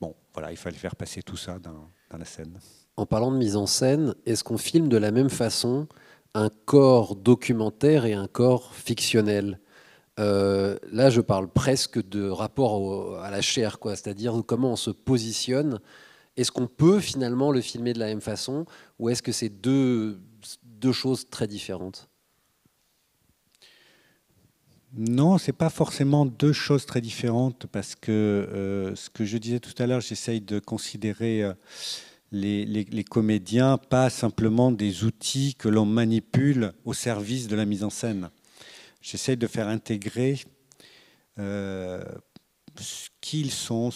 Bon, voilà, il fallait faire passer tout ça dans la scène. En parlant de mise en scène, est-ce qu'on filme de la même façon un corps documentaire et un corps fictionnel ? Là, je parle presque de rapport à la chair, quoi. C'est-à-dire comment on se positionne. Est-ce qu'on peut finalement le filmer de la même façon, ou est-ce que c'est deux choses très différentes ? Non, ce n'est pas forcément deux choses très différentes, parce que ce que je disais tout à l'heure, j'essaye de considérer les comédiens pas simplement des outils que l'on manipule au service de la mise en scène. J'essaye de faire intégrer ce qu'ils sont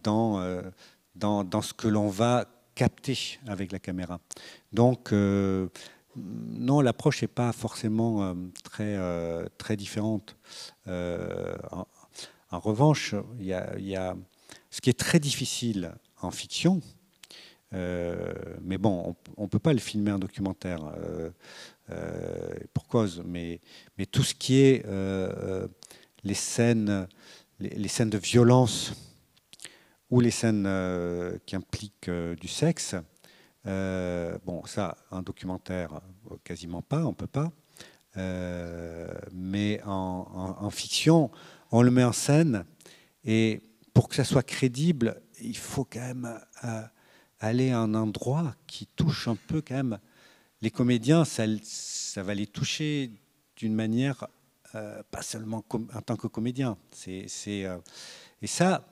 dans ce que l'on va capter avec la caméra. Donc, non, l'approche n'est pas forcément très différente. En revanche, il y a ce qui est très difficile en fiction, mais bon, on ne peut pas le filmer en documentaire, pour cause, mais tout ce qui est les scènes de violence ou les scènes qui impliquent du sexe, bon, ça, un documentaire, quasiment pas, on ne peut pas. Mais en fiction, on le met en scène, et pour que ça soit crédible, il faut quand même aller à un endroit qui touche un peu quand même. Les comédiens, ça va les toucher d'une manière, pas seulement en tant que comédien. Et ça,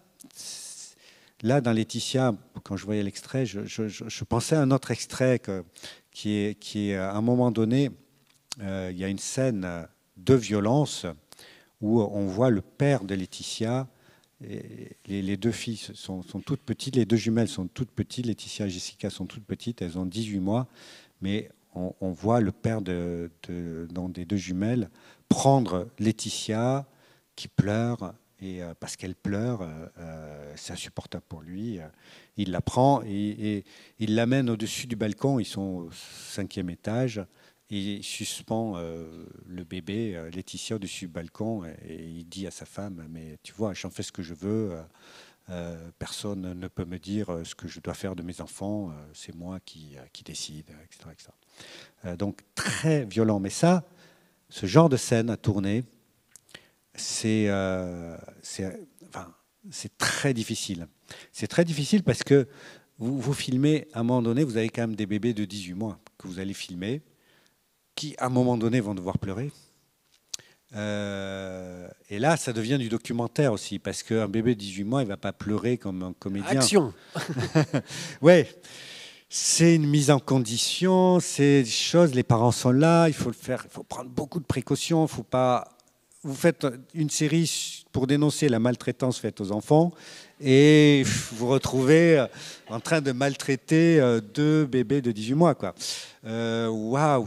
là, dans Laetitia, quand je voyais l'extrait, je pensais à un autre extrait qui est à un moment donné, il y a une scène de violence où on voit le père de Laetitia. Les deux filles sont toutes petites, les deux jumelles sont toutes petites, Laetitia et Jessica sont toutes petites, elles ont 18 mois, mais on voit le père des deux jumelles prendre Laetitia qui pleure, et parce qu'elle pleure, c'est insupportable pour lui. Il la prend et il l'amène au-dessus du balcon, ils sont au 5e étage, et il suspend le bébé, Laetitia, au-dessus du balcon, et il dit à sa femme, mais tu vois, j'en fais ce que je veux, personne ne peut me dire ce que je dois faire de mes enfants, c'est moi qui décide, etc., etc. Donc très violent. Mais ça, ce genre de scène à tourner, c'est très difficile. C'est très difficile parce que vous filmez, à un moment donné, vous avez quand même des bébés de 18 mois que vous allez filmer, qui, à un moment donné, vont devoir pleurer. Et là, ça devient du documentaire aussi, parce qu'un bébé de 18 mois, il ne va pas pleurer comme un comédien. Action. Ouais, c'est une mise en condition, c'est des choses, les parents sont là, il faut le faire, il faut prendre beaucoup de précautions, il faut pas... Vous faites une série pour dénoncer la maltraitance faite aux enfants et vous retrouvez en train de maltraiter deux bébés de 18 mois, quoi. Waouh, en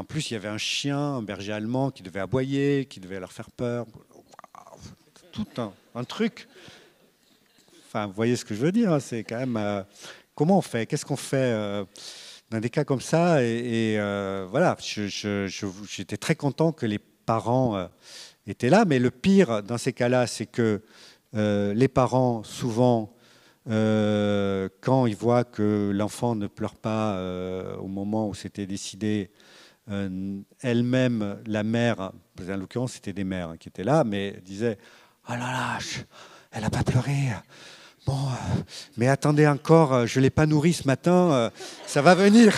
plus, il y avait un chien, un berger allemand qui devait aboyer, qui devait leur faire peur. Wow, tout un truc. Enfin, vous voyez ce que je veux dire, hein, c'est quand même... comment on fait ? Qu'est-ce qu'on fait dans des cas comme ça, et voilà, j'étais très content que les parents étaient là, mais le pire dans ces cas-là, c'est que les parents, souvent, quand ils voient que l'enfant ne pleure pas au moment où c'était décidé, elle-même, la mère, en l'occurrence c'était des mères qui étaient là, mais disaient « Oh là là, elle n'a pas pleuré ». Bon, mais attendez encore, je ne l'ai pas nourri ce matin, ça va venir.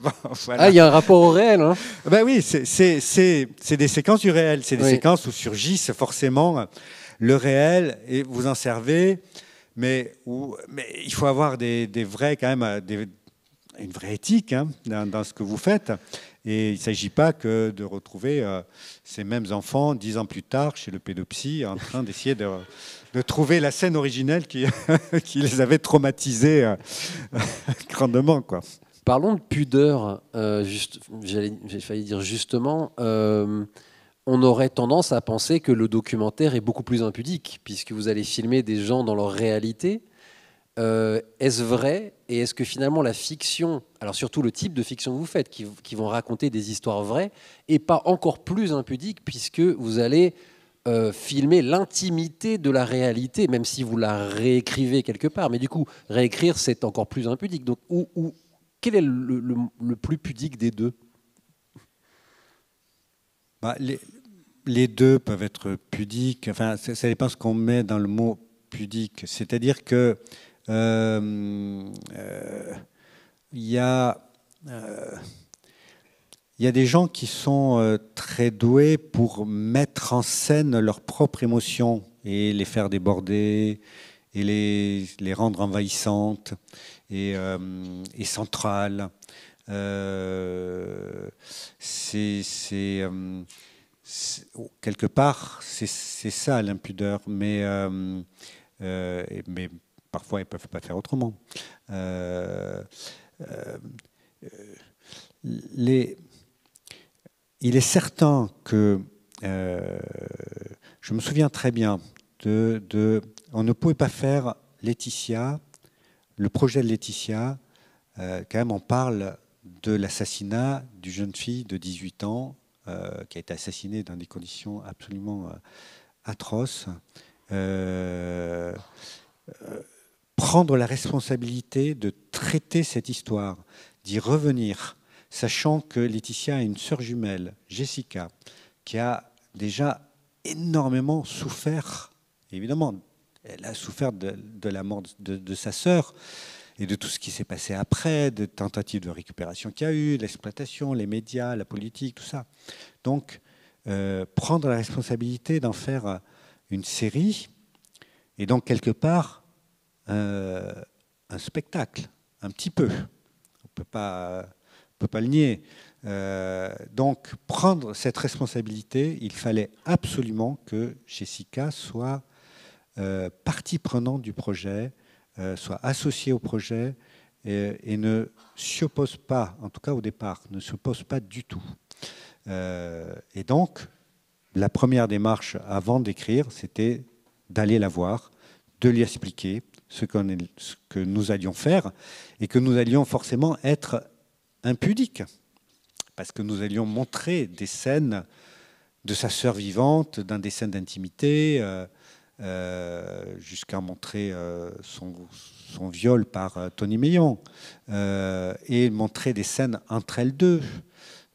Bon, voilà. Ah, il y a un rapport au réel, hein. Ben oui, c'est des séquences du réel, c'est des séquences où surgissent forcément le réel, et vous en servez, mais il faut avoir des vrais, quand même, une vraie éthique, hein, dans ce que vous faites. Et il ne s'agit pas que de retrouver ces mêmes enfants 10 ans plus tard chez le pédopsie en train d'essayer de trouver la scène originelle qui les avait traumatisés grandement, quoi. Parlons de pudeur. J'ai failli dire justement, on aurait tendance à penser que le documentaire est beaucoup plus impudique, puisque vous allez filmer des gens dans leur réalité. Est-ce vrai? Et est-ce que finalement la fiction, alors surtout le type de fiction que vous faites, qui vont raconter des histoires vraies, est pas encore plus impudique, puisque vous allez filmer l'intimité de la réalité, même si vous la réécrivez quelque part. Mais du coup, réécrire, c'est encore plus impudique. Donc, quel est le plus pudique des deux? Les deux peuvent être pudiques. Enfin, ça dépend ce qu'on met dans le mot pudique. C'est-à-dire que il y a des gens qui sont très doués pour mettre en scène leurs propres émotions et les faire déborder et les rendre envahissantes et centrales. Quelque part, c'est ça l'impudeur, mais parfois ils ne peuvent pas faire autrement. Il est certain que, je me souviens très bien, on ne pouvait pas faire Laetitia, le projet de Laetitia, quand même on parle de l'assassinat d'une jeune fille de 18 ans qui a été assassinée dans des conditions absolument atroces. Prendre la responsabilité de traiter cette histoire, d'y revenir, sachant que Laetitia a une sœur jumelle, Jessica, qui a déjà énormément souffert. Évidemment, elle a souffert de la mort de sa sœur et de tout ce qui s'est passé après, de tentatives de récupération qu'il y a eu, l'exploitation, les médias, la politique, tout ça. Donc, prendre la responsabilité d'en faire une série et donc, quelque part, un spectacle, un petit peu. On ne peut pas le nier. Donc, prendre cette responsabilité, il fallait absolument que Jessica soit partie prenante du projet, soit associée au projet et ne s'y oppose pas, en tout cas au départ, ne s'oppose pas du tout. Et donc, la première démarche avant d'écrire, c'était d'aller la voir, de lui expliquer ce que nous allions faire et que nous allions forcément être impudiques parce que nous allions montrer des scènes de sa sœur vivante, dans des scènes d'intimité, jusqu'à montrer son viol par Tony Meillon et montrer des scènes entre elles deux,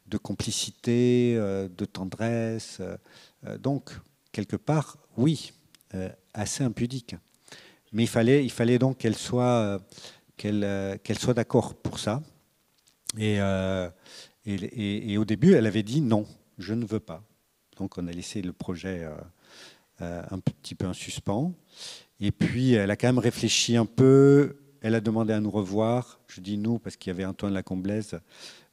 de complicité, de tendresse. Donc, quelque part, oui, assez impudique. Mais il fallait donc qu'elle soit d'accord pour ça. Et au début, elle avait dit non, je ne veux pas. Donc on a laissé le projet un petit peu en suspens. Et puis elle a quand même réfléchi un peu. Elle a demandé à nous revoir. Je dis nous parce qu'il y avait Antoine Lacomblaise,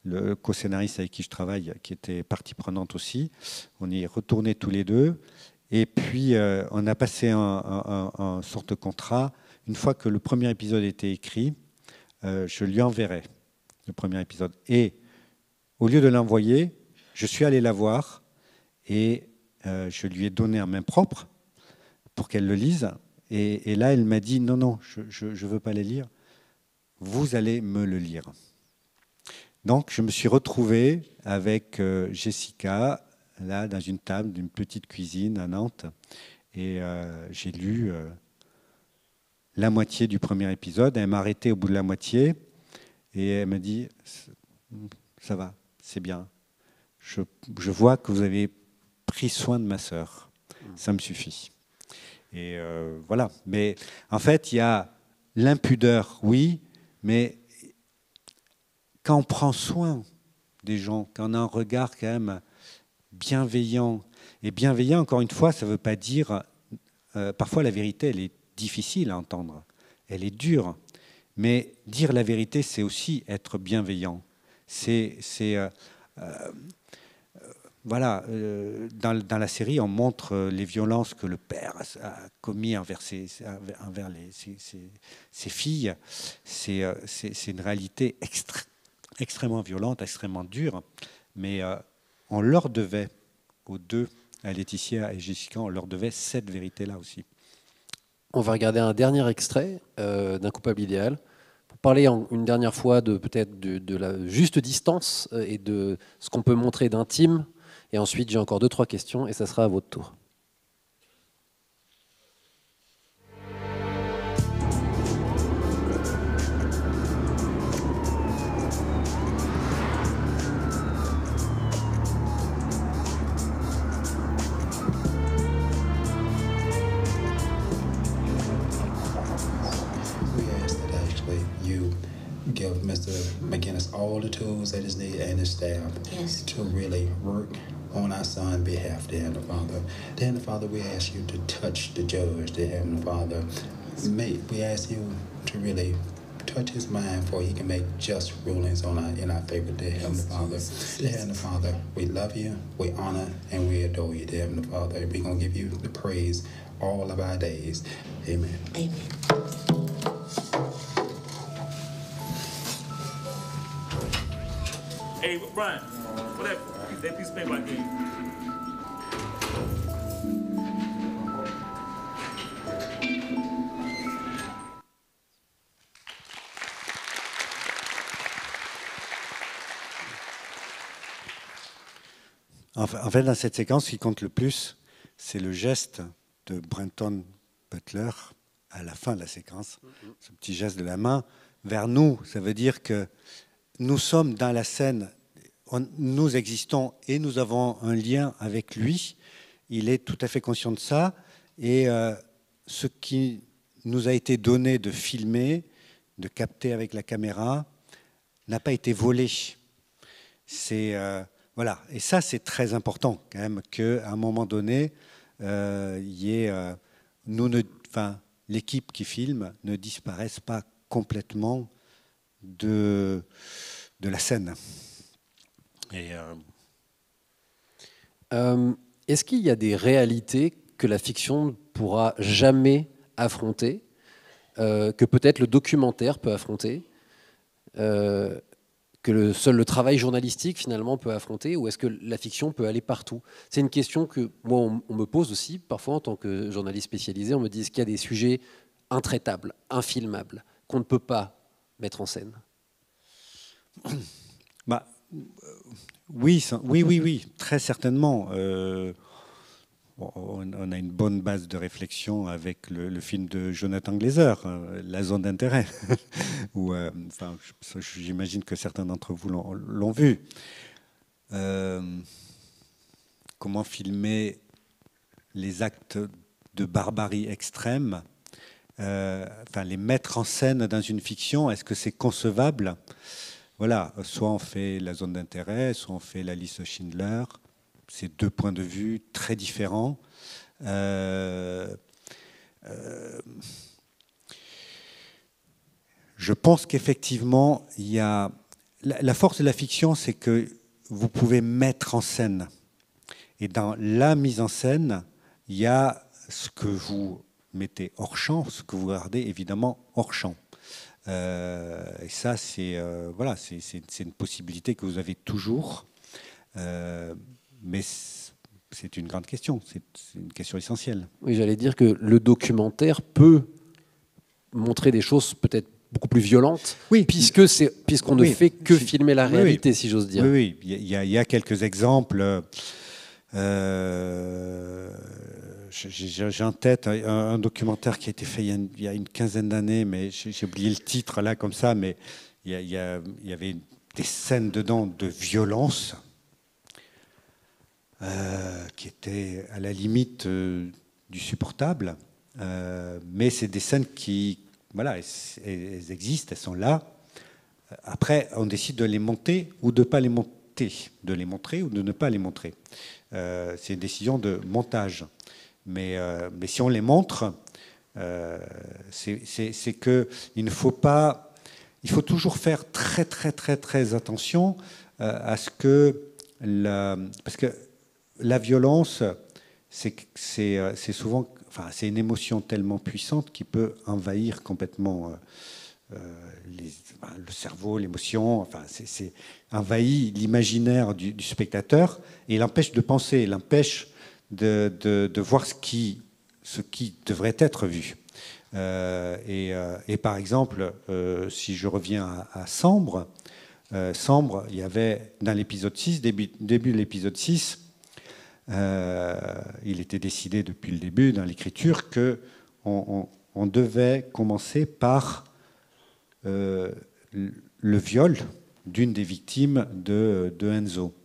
le co-scénariste avec qui je travaille, qui était partie prenante aussi. On y est retournés tous les deux. Et puis, on a passé un sorte de contrat. Une fois que le premier épisode était écrit, je lui enverrai le premier épisode. Et au lieu de l'envoyer, je suis allé la voir et je lui ai donné en main propre pour qu'elle le lise. Et là, elle m'a dit, non, je ne veux pas les lire. Vous allez me le lire. Donc, je me suis retrouvé avec Jessica, là, dans une table d'une petite cuisine à Nantes. Et j'ai lu la moitié du premier épisode. Elle m'a arrêté au bout de la moitié. Et elle m'a dit, ça va, c'est bien. Je vois que vous avez pris soin de ma sœur. Ça me suffit. Et voilà. Mais en fait, il y a l'impudeur, oui, mais quand on prend soin des gens, quand on a un regard quand même bienveillant. Et bienveillant, encore une fois, ça ne veut pas dire... parfois, la vérité, elle est difficile à entendre. Elle est dure. Mais dire la vérité, c'est aussi être bienveillant. C'est voilà, dans la série, on montre les violences que le père a commis envers ses filles. C'est une réalité extrêmement violente, extrêmement dure, mais on leur devait, aux deux, à Laetitia et Jessica, on leur devait cette vérité-là aussi. On va regarder un dernier extrait d'un Coupable idéal, pour parler une dernière fois peut-être de la juste distance et de ce qu'on peut montrer d'intime. Et ensuite, j'ai encore 2-3 questions et ça sera à votre tour. Give Mr. McGinnis all the tools that is needed and his staff to really work on our son's behalf, dear Heavenly Father. Dear Heavenly Father, we ask you to touch the judge, dear Heavenly Father. We ask you to really touch his mind for he can make just rulings in our favor, dear Heavenly Father. Dear Heavenly Father, we love you, we honor, and we adore you, dear Heavenly Father. We're going to give you the praise all of our days. Amen. Amen. Hey, Brian, what that piece of paper I gave you? En fait, dans cette séquence, ce qui compte le plus, c'est le geste de Brenton Butler à la fin de la séquence. Ce petit geste de la main vers nous, ça veut dire que nous sommes dans la scène, nous existons et nous avons un lien avec lui. Il est tout à fait conscient de ça. Et ce qui nous a été donné de filmer, de capter avec la caméra, n'a pas été volé. Voilà. Et ça, c'est très important quand même qu'à un moment donné, il y ait, l'équipe qui filme ne disparaisse pas complètement de la scène. Et est-ce qu'il y a des réalités que la fiction ne pourra jamais affronter, que peut-être le documentaire peut affronter, que seul le travail journalistique finalement peut affronter, ou est-ce que la fiction peut aller partout? C'est une question que moi on me pose aussi parfois en tant que journaliste spécialisé. On me dit, est-ce qu'il y a des sujets intraitables, infilmables, qu'on ne peut pas mettre en scène? Oui, très certainement. On a une bonne base de réflexion avec le film de Jonathan Glazer, La zone d'intérêt, où, j'imagine que certains d'entre vous l'ont vu. Comment filmer les actes de barbarie extrême, les mettre en scène dans une fiction, est-ce que c'est concevable? Voilà, soit on fait La zone d'intérêt, soit on fait La liste Schindler. C'est deux points de vue très différents. Je pense qu'effectivement, il y a la force de la fiction, c'est que vous pouvez mettre en scène. Et dans la mise en scène, il y a ce que vous mettez hors champ, ce que vous gardez évidemment hors champ. Et ça, c'est une possibilité que vous avez toujours. Mais c'est une grande question, c'est une question essentielle. Oui, j'allais dire que le documentaire peut montrer des choses peut-être beaucoup plus violentes, oui, puisqu'on ne fait que filmer la réalité, si j'ose dire. Oui, il y a quelques exemples. J'ai en tête un documentaire qui a été fait il y a une quinzaine d'années, mais j'ai oublié le titre là comme ça, mais il y avait des scènes dedans de violence qui étaient à la limite du supportable, mais c'est des scènes qui, voilà, elles existent, elles sont là. Après, on décide de les monter ou de ne pas les monter, de les montrer ou de ne pas les montrer. C'est une décision de montage. Mais si on les montre, c'est que il ne faut pas, il faut toujours faire très très très très attention à ce que parce que la violence, c'est souvent, enfin, c'est une émotion tellement puissante qui peut envahir complètement le cerveau, l'émotion. Enfin, c'est envahit l'imaginaire du spectateur et l'empêche de penser, l'empêche de voir ce qui devrait être vu. Et par exemple, si je reviens à Sambre, il y avait dans l'épisode 6, début de l'épisode 6, il était décidé depuis le début dans l'écriture qu'on devait commencer par le viol d'une des victimes de Enzo.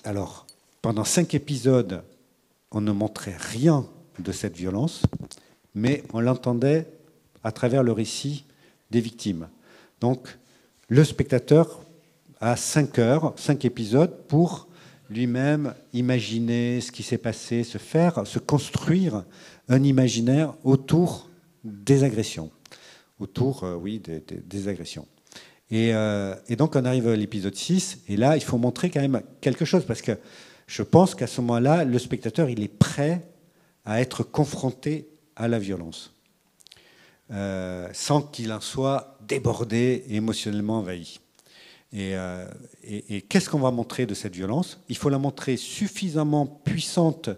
Alors, pendant 5 épisodes, on ne montrait rien de cette violence, mais on l'entendait à travers le récit des victimes. Donc, le spectateur a 5 heures, 5 épisodes pour lui-même imaginer ce qui s'est passé, se construire un imaginaire autour des agressions, autour, des agressions. Et donc, on arrive à l'épisode 6, et là, il faut montrer quand même quelque chose, parce que je pense qu'à ce moment-là, le spectateur, il est prêt à être confronté à la violence, sans qu'il en soit débordé et émotionnellement envahi. Et qu'est-ce qu'on va montrer de cette violence? Il faut la montrer suffisamment puissante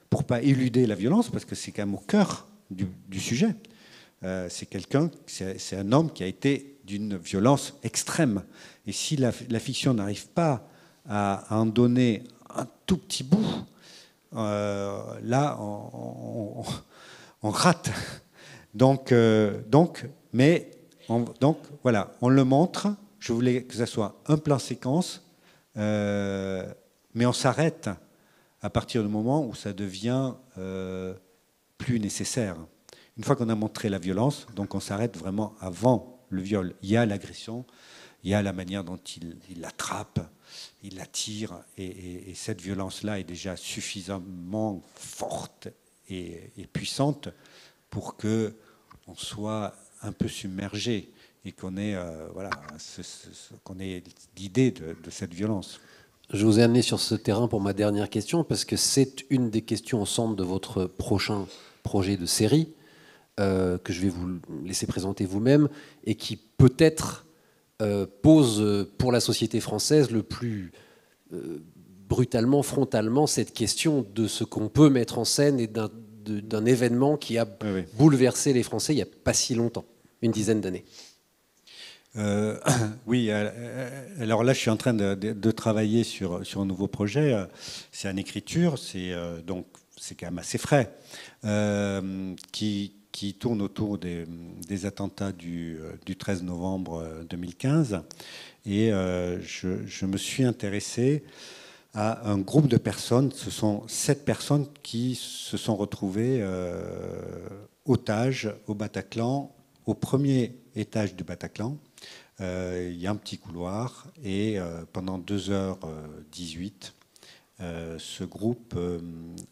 pour ne pas éluder la violence, parce que c'est quand même au cœur du sujet. C'est un homme qui a été d'une violence extrême. Et si la fiction n'arrive pas à en donner un tout petit bout, là, on rate. Donc, voilà, on le montre. Je voulais que ça soit un plan séquence, mais on s'arrête à partir du moment où ça devient plus nécessaire. Une fois qu'on a montré la violence, donc on s'arrête vraiment avant le viol. Il y a l'agression, il y a la manière dont il l'attrape, il la tire, et cette violence-là est déjà suffisamment forte et puissante pour qu'on soit un peu submergé et qu'on ait, qu'on ait l'idée de cette violence. Je vous ai amené sur ce terrain pour ma dernière question, parce que c'est une des questions au centre de votre prochain projet de série, que je vais vous laisser présenter vous-même, et qui peut-être pose pour la société française le plus brutalement, frontalement, cette question de ce qu'on peut mettre en scène et d'un événement qui a bouleversé les Français il n'y a pas si longtemps, une dizaine d'années. Oui, alors là, je suis en train de travailler sur un nouveau projet. C'est en écriture, donc c'est quand même assez frais, qui tourne autour des attentats du 13 novembre 2015. Et je me suis intéressé à un groupe de personnes. Ce sont 7 personnes qui se sont retrouvées otages au Bataclan, au premier étage du Bataclan. Il y a un petit couloir, et pendant 2h18, ce groupe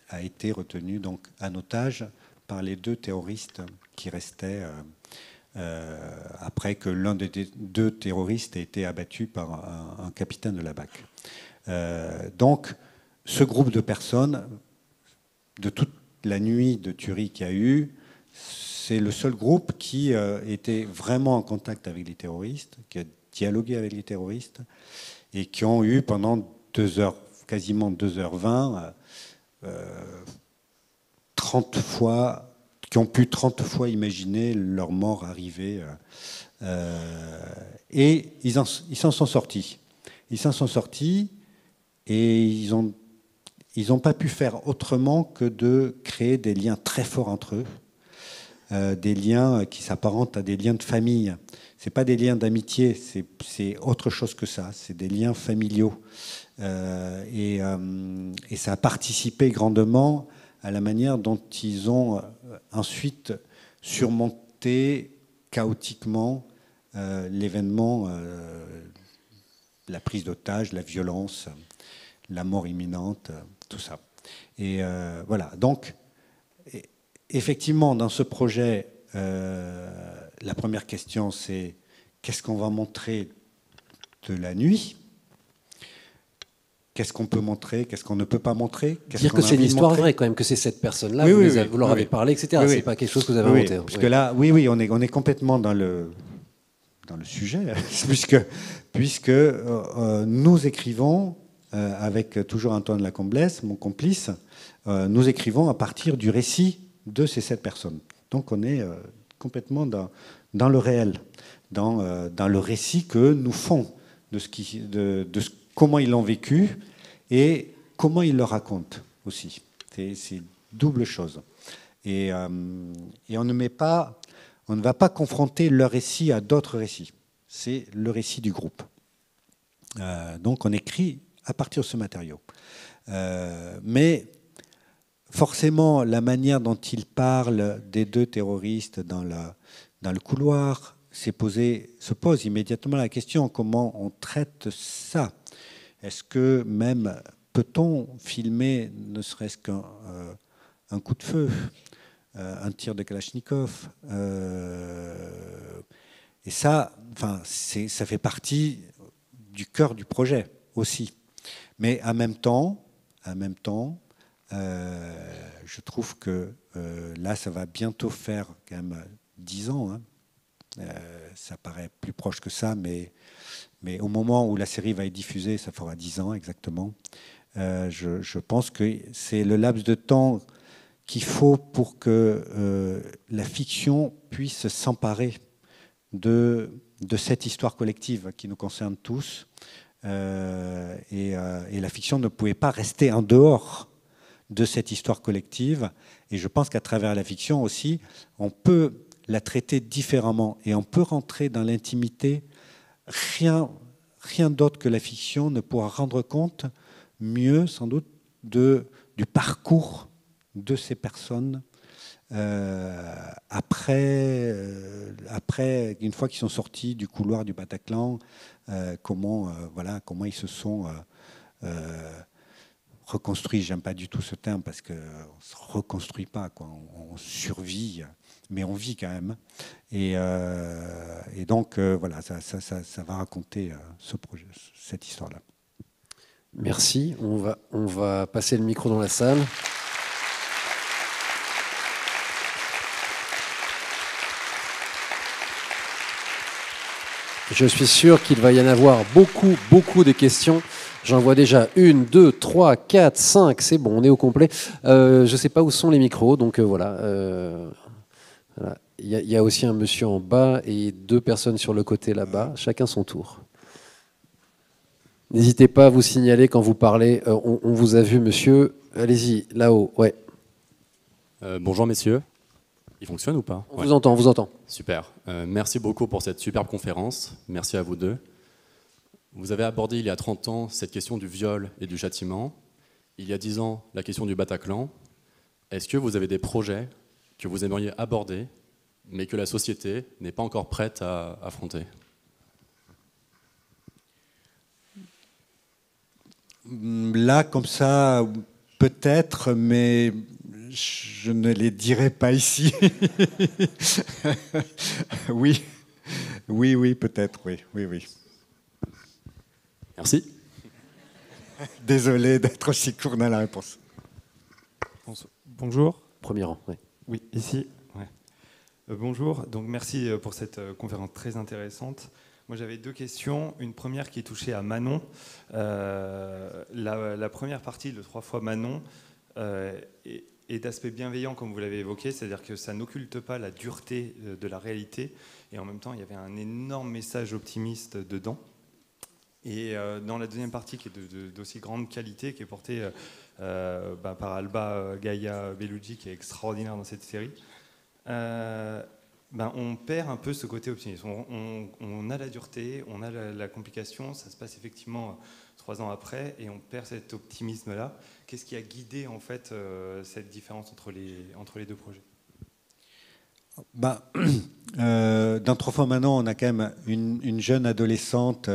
a été retenu donc en otage par les 2 terroristes qui restaient après que l'un des 2 terroristes ait été abattu par un capitaine de la BAC. Donc, ce groupe de personnes, de toute la nuit de tuerie qu'il y a eu, c'est le seul groupe qui était vraiment en contact avec les terroristes, qui a dialogué avec les terroristes, et qui ont eu pendant 2 heures, quasiment 2h20, 30 fois, qui ont pu 30 fois imaginer leur mort arriver. Et ils s'en sont sortis. Ils s'en sont sortis, et ils n'ont pas pu faire autrement que de créer des liens très forts entre eux. Des liens qui s'apparentent à des liens de famille. Ce n'est pas des liens d'amitié, c'est autre chose que ça. C'est des liens familiaux. Et ça a participé grandement à la manière dont ils ont ensuite surmonté chaotiquement l'événement, la prise d'otage, la violence, la mort imminente, tout ça. Et voilà. Donc, effectivement, dans ce projet, la première question, c'est qu'est-ce qu'on va montrer de la nuit? Qu'est-ce qu'on peut montrer? Qu'est-ce qu'on ne peut pas montrer? Dire que c'est une histoire vraie quand même, que c'est cette personne-là, vous leur avez parlé, etc. C'est pas quelque chose que vous avez inventé. Parce que là, on est complètement dans le sujet, puisque nous écrivons, avec toujours Antoine Lacomblesse, mon complice, nous écrivons à partir du récit de ces 7 personnes. Donc on est complètement dans le réel, dans le récit que nous font de comment ils l'ont vécu et comment ils le racontent aussi. C'est double chose. Et on ne va pas confronter leur récit à d'autres récits. C'est le récit du groupe. Donc on écrit à partir de ce matériau. Mais forcément, la manière dont ils parlent des 2 terroristes dans le couloir se pose immédiatement la question comment on traite ça. Est-ce que même peut-on filmer ne serait-ce qu'un coup de feu, un tir de Kalachnikov et ça fait partie du cœur du projet aussi. Mais en même temps, je trouve que là, ça va bientôt faire quand même 10 ans. Hein. Ça paraît plus proche que ça, mais au moment où la série va être diffusée, ça fera 10 ans exactement. Je pense que c'est le laps de temps qu'il faut pour que la fiction puisse s'emparer de cette histoire collective qui nous concerne tous. Et la fiction ne pouvait pas rester en dehors de cette histoire collective. Et je pense qu'à travers la fiction aussi, on peut la traiter différemment et on peut rentrer dans l'intimité. Rien d'autre que la fiction ne pourra rendre compte mieux, sans doute, du parcours de ces personnes après, une fois qu'ils sont sortis du couloir du Bataclan, comment ils se sont reconstruits. J'aime pas du tout ce terme parce qu'on ne se reconstruit pas, quoi. On survit, mais on vit quand même. Et donc, voilà, ça va raconter ce projet, cette histoire-là. Merci. On va passer le micro dans la salle. Je suis sûr qu'il va y en avoir beaucoup de questions. J'en vois déjà 1, 2, 3, 4, 5. C'est bon, on est au complet. Je ne sais pas où sont les micros, donc voilà. Voilà. Il y a aussi un monsieur en bas et 2 personnes sur le côté là-bas. Chacun son tour. N'hésitez pas à vous signaler quand vous parlez. On vous a vu, monsieur. Allez-y, là-haut. Ouais. Bonjour, messieurs. Il fonctionne ou pas? On vous entend, on vous entend. Super. Merci beaucoup pour cette superbe conférence. Merci à vous deux. Vous avez abordé il y a 30 ans cette question du viol et du châtiment. Il y a 10 ans, la question du Bataclan. Est-ce que vous avez des projets que vous aimeriez aborder, mais que la société n'est pas encore prête à affronter? Là, comme ça, peut-être, mais je ne les dirai pas ici. Oui, peut-être, oui. Merci. Désolé d'être aussi court dans la réponse. Bonjour. Premier rang, oui. Oui, ici. Ouais. Bonjour, donc merci pour cette conférence très intéressante. Moi j'avais 2 questions. Une première qui est touchée à Manon. La première partie, le 3 fois Manon, est d'aspect bienveillant comme vous l'avez évoqué, c'est-à-dire que ça n'occulte pas la dureté de la réalité et en même temps il y avait un énorme message optimiste dedans. Et dans la deuxième partie qui est d'aussi grande qualité, qui est portée par Alba Gaia Bellucci, qui est extraordinaire dans cette série, on perd un peu ce côté optimiste. On a la dureté, on a la complication, ça se passe effectivement 3 ans après, et on perd cet optimisme-là. Qu'est-ce qui a guidé en fait cette différence entre les 2 projets? Dans 3 fois Manon, on a quand même une jeune adolescente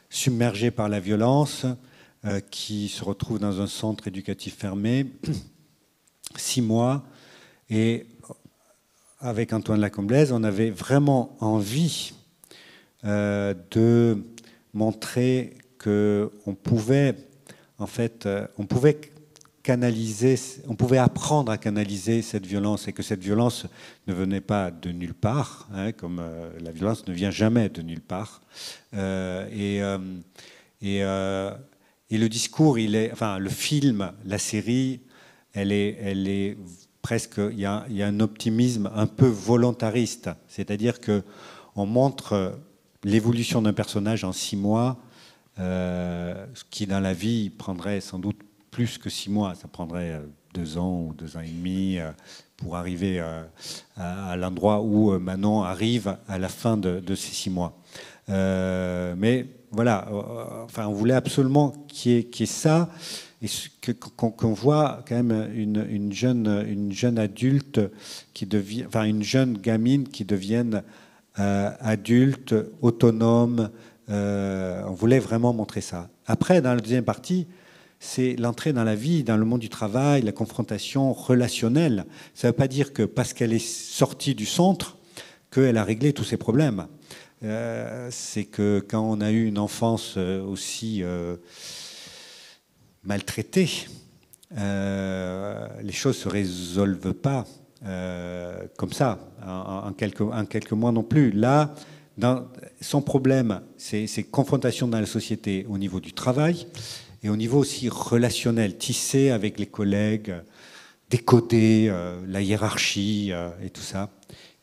submergée par la violence, qui se retrouve dans un centre éducatif fermé, 6 mois, et avec Antoine Lacomblesse, on avait vraiment envie de montrer qu'on pouvait, en fait, on pouvait canaliser, on pouvait apprendre à canaliser cette violence et que cette violence ne venait pas de nulle part, hein, comme la violence ne vient jamais de nulle part. Et le discours, enfin, le film, la série, elle est presque, il y a un optimisme un peu volontariste, c'est-à-dire que on montre l'évolution d'un personnage en 6 mois, ce qui dans la vie prendrait sans doute plus que 6 mois, ça prendrait 2 ans ou 2 ans et demi pour arriver à l'endroit où Manon arrive à la fin de ces 6 mois. Mais voilà, enfin, on voulait absolument qu'il y ait ça, et qu'on voit quand même une jeune adulte qui devient, enfin une jeune gamine qui devienne adulte, autonome. On voulait vraiment montrer ça. Après, dans la deuxième partie, c'est l'entrée dans la vie, dans le monde du travail, la confrontation relationnelle. Ça ne veut pas dire que parce qu'elle est sortie du centre, qu'elle a réglé tous ses problèmes. C'est que quand on a eu une enfance aussi maltraitée, les choses ne se résolvent pas comme ça, en quelques mois non plus. Là, son problème, c'est confrontation dans la société au niveau du travail et au niveau aussi relationnel, tissé avec les collègues, décoder la hiérarchie et tout ça.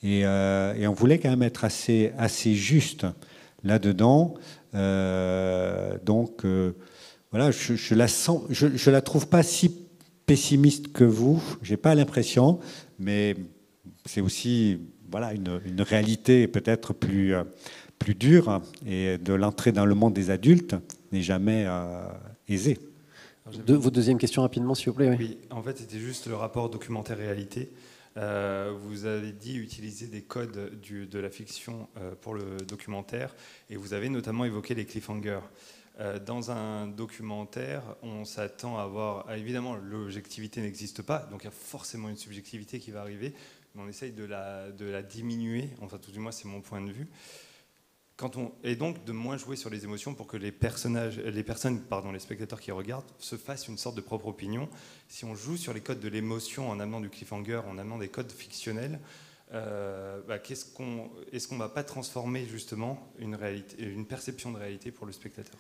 Et on voulait quand même être assez juste là-dedans. Donc, voilà, je la trouve pas si pessimiste que vous. J'ai pas l'impression, mais c'est aussi voilà une réalité peut-être plus dure, et de l'entrée dans le monde des adultes n'est jamais aisée. Votre deuxième question rapidement, s'il vous plaît. Oui, en fait, c'était juste le rapport documentaire-réalité. Vous avez dit utiliser des codes de la fiction pour le documentaire, et vous avez notamment évoqué les cliffhangers. Dans un documentaire, on s'attend à avoir... évidemment, l'objectivité n'existe pas, donc il y a forcément une subjectivité qui va arriver, mais on essaye de la diminuer, enfin tout du moins c'est mon point de vue. Et donc de moins jouer sur les émotions pour que les spectateurs qui regardent se fassent une sorte de propre opinion. Si on joue sur les codes de l'émotion en amenant du cliffhanger, en amenant des codes fictionnels, est-ce qu'on ne va pas transformer justement une perception de réalité pour le spectateur ?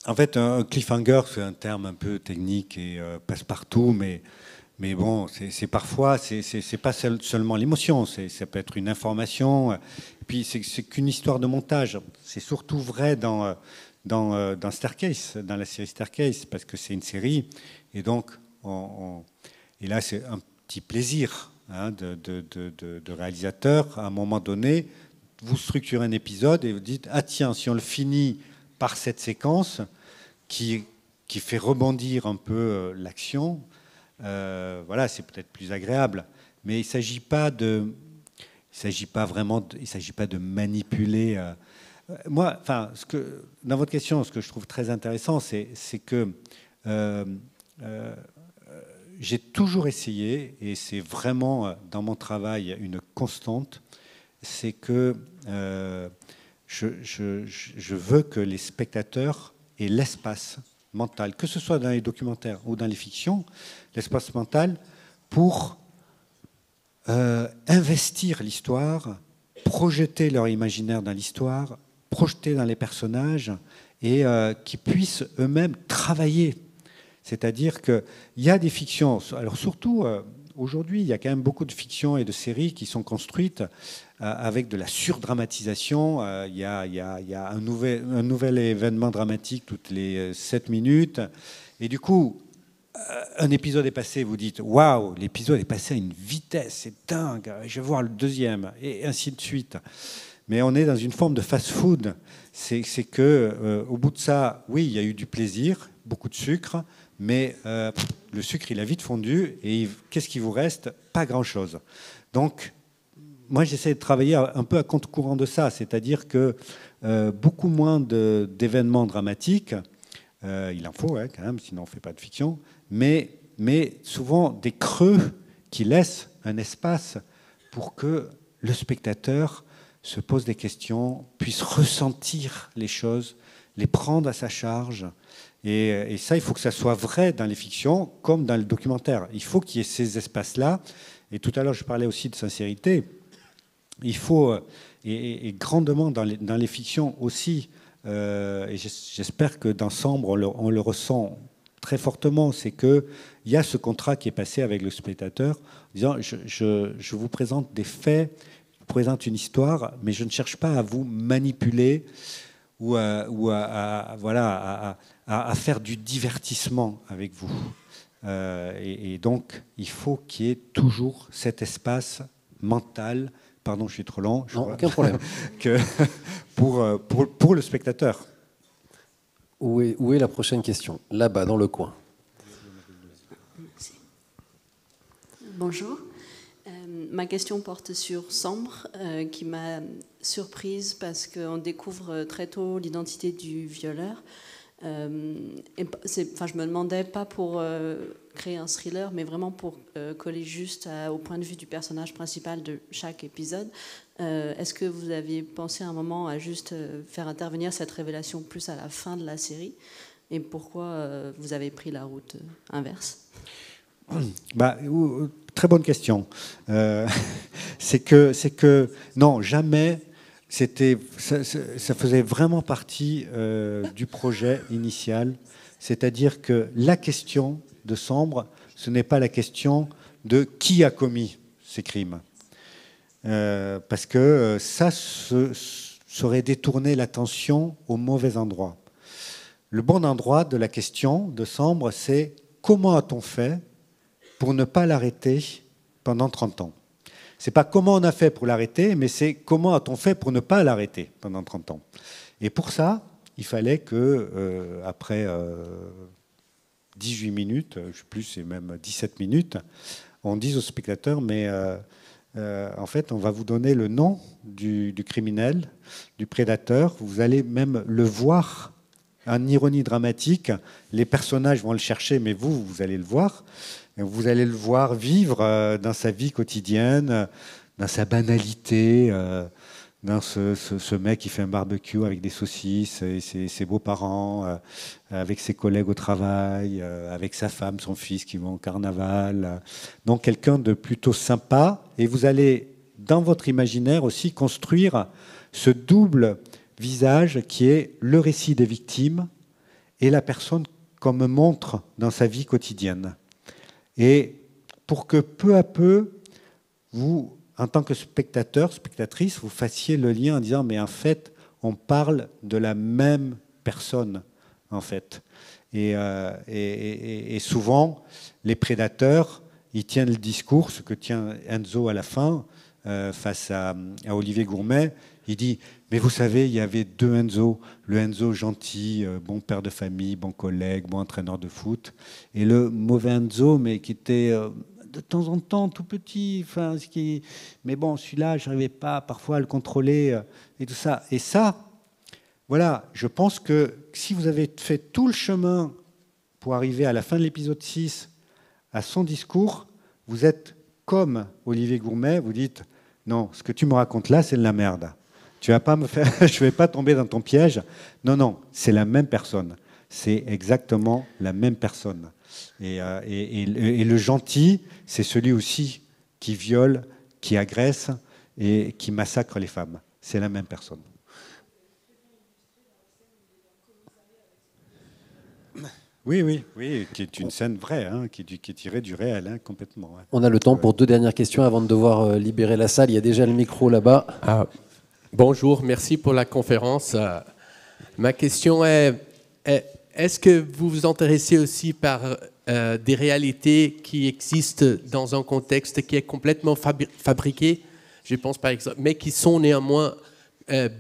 En fait, un cliffhanger, c'est un terme un peu technique et passe-partout, mais bon, c'est parfois, c'est pas seulement l'émotion, ça peut être une information. Et puis c'est qu'une histoire de montage. C'est surtout vrai dans Staircase, dans la série Staircase, parce que c'est une série, et donc et là c'est un petit plaisir de réalisateur. À un moment donné, vous structurez un épisode et vous dites tiens, si on le finit par cette séquence qui fait rebondir un peu l'action. Voilà, c'est peut-être plus agréable, mais il s'agit pas de manipuler. Moi, enfin, dans votre question, ce que je trouve très intéressant, c'est que j'ai toujours essayé, et c'est vraiment dans mon travail une constante, c'est que je veux que les spectateurs aient l'espace mental, que ce soit dans les documentaires ou dans les fictions, l'espace mental pour investir l'histoire, projeter leur imaginaire dans l'histoire, projeter dans les personnages, et qui puissent eux-mêmes travailler. C'est-à-dire qu'il y a des fictions, alors surtout aujourd'hui, il y a quand même beaucoup de fictions et de séries qui sont construites avec de la surdramatisation. Il y a un nouvel événement dramatique toutes les 7 minutes. Et du coup, un épisode est passé, vous dites « Waouh, l'épisode est passé à une vitesse, c'est dingue, je vais voir le deuxième », et ainsi de suite. Mais on est dans une forme de fast-food. C'est que au bout de ça, oui, il y a eu du plaisir, beaucoup de sucre, mais le sucre, il a vite fondu, et qu'est-ce qui vous reste ? Pas grand-chose. Donc, moi, j'essaie de travailler un peu à contre-courant de ça, c'est-à-dire que beaucoup moins d'événements dramatiques, il en faut quand même, sinon on ne fait pas de fiction, mais souvent des creux qui laissent un espace pour que le spectateur se pose des questions, puisse ressentir les choses, les prendre à sa charge. Et ça, il faut que ça soit vrai dans les fictions comme dans le documentaire. Il faut qu'il y ait ces espaces-là. Et tout à l'heure, je parlais aussi de sincérité. Il faut, et grandement dans les fictions aussi, et j'espère que dans Sambre, on le ressent très fortement, c'est qu'il y a ce contrat qui est passé avec le spectateur, en disant je vous présente des faits, je vous présente une histoire, mais je ne cherche pas à vous manipuler ou à faire du divertissement avec vous. Et donc, il faut qu'il y ait toujours cet espace mental, pardon, je suis trop lent, non, aucun problème, pour le spectateur. Où est la prochaine question? Là-bas, dans le coin. Bonjour. Ma question porte sur Sambre, qui m'a surprise parce qu'on découvre très tôt l'identité du violeur. Je me demandais, pas pour créer un thriller, mais vraiment pour coller juste au point de vue du personnage principal de chaque épisode. Est-ce que vous aviez pensé à un moment à juste faire intervenir cette révélation plus à la fin de la série? Et pourquoi vous avez pris la route inverse? Très bonne question. C'est que non, jamais. Ça faisait vraiment partie du projet initial. C'est-à-dire que la question de Sambre, ce n'est pas la question de qui a commis ces crimes. Parce que ça serait détourner l'attention au mauvais endroit. Le bon endroit de la question de Sambre, c'est comment a-t-on fait pour ne pas l'arrêter pendant 30 ans? C'est pas comment on a fait pour l'arrêter, mais c'est comment a-t-on fait pour ne pas l'arrêter pendant 30 ans. Et pour ça, il fallait que, après 18 minutes, je ne sais plus, c'est même 17 minutes, on dise au spectateur, mais en fait, on va vous donner le nom du criminel, du prédateur. Vous allez même le voir, en ironie dramatique. Les personnages vont le chercher, mais vous allez le voir. Vous allez le voir vivre dans sa vie quotidienne, dans sa banalité, dans ce mec qui fait un barbecue avec des saucisses et ses beaux-parents, avec ses collègues au travail, avec sa femme, son fils qui vont au carnaval. Donc quelqu'un de plutôt sympa. Et vous allez, dans votre imaginaire aussi, construire ce double visage qui est le récit des victimes et la personne comme montre dans sa vie quotidienne. Et pour que peu à peu, vous, en tant que spectateur, spectatrice, vous fassiez le lien en disant, mais en fait, on parle de la même personne, en fait. Et souvent, les prédateurs, ils tiennent le discours, ce que tient Enzo à la fin, face à Olivier Gourmet. Il dit, mais vous savez, il y avait deux Enzo. Le Enzo gentil, bon père de famille, bon collègue, bon entraîneur de foot. Et le mauvais Enzo, mais qui était de temps en temps tout petit. Mais bon, celui-là, je n'arrivais pas parfois à le contrôler et tout ça. Et ça, voilà, je pense que si vous avez fait tout le chemin pour arriver à la fin de l'épisode 6, à son discours, vous êtes comme Olivier Gourmet, vous dites, non, ce que tu me racontes là, c'est de la merde. Tu vas pas me faire, je ne vais pas tomber dans ton piège. Non, non, c'est la même personne. C'est exactement la même personne. Et le gentil, c'est celui aussi qui viole, qui agresse et qui massacre les femmes. C'est la même personne. Oui, qui est une scène vraie, hein, qui est tirée du réel, hein, complètement. Ouais. On a le temps pour 2 dernières questions avant de devoir libérer la salle. Il y a déjà le micro là-bas. Bonjour, merci pour la conférence. Ma question est, est-ce que vous vous intéressez aussi par des réalités qui existent dans un contexte qui est complètement fabriqué, je pense par exemple, mais qui sont néanmoins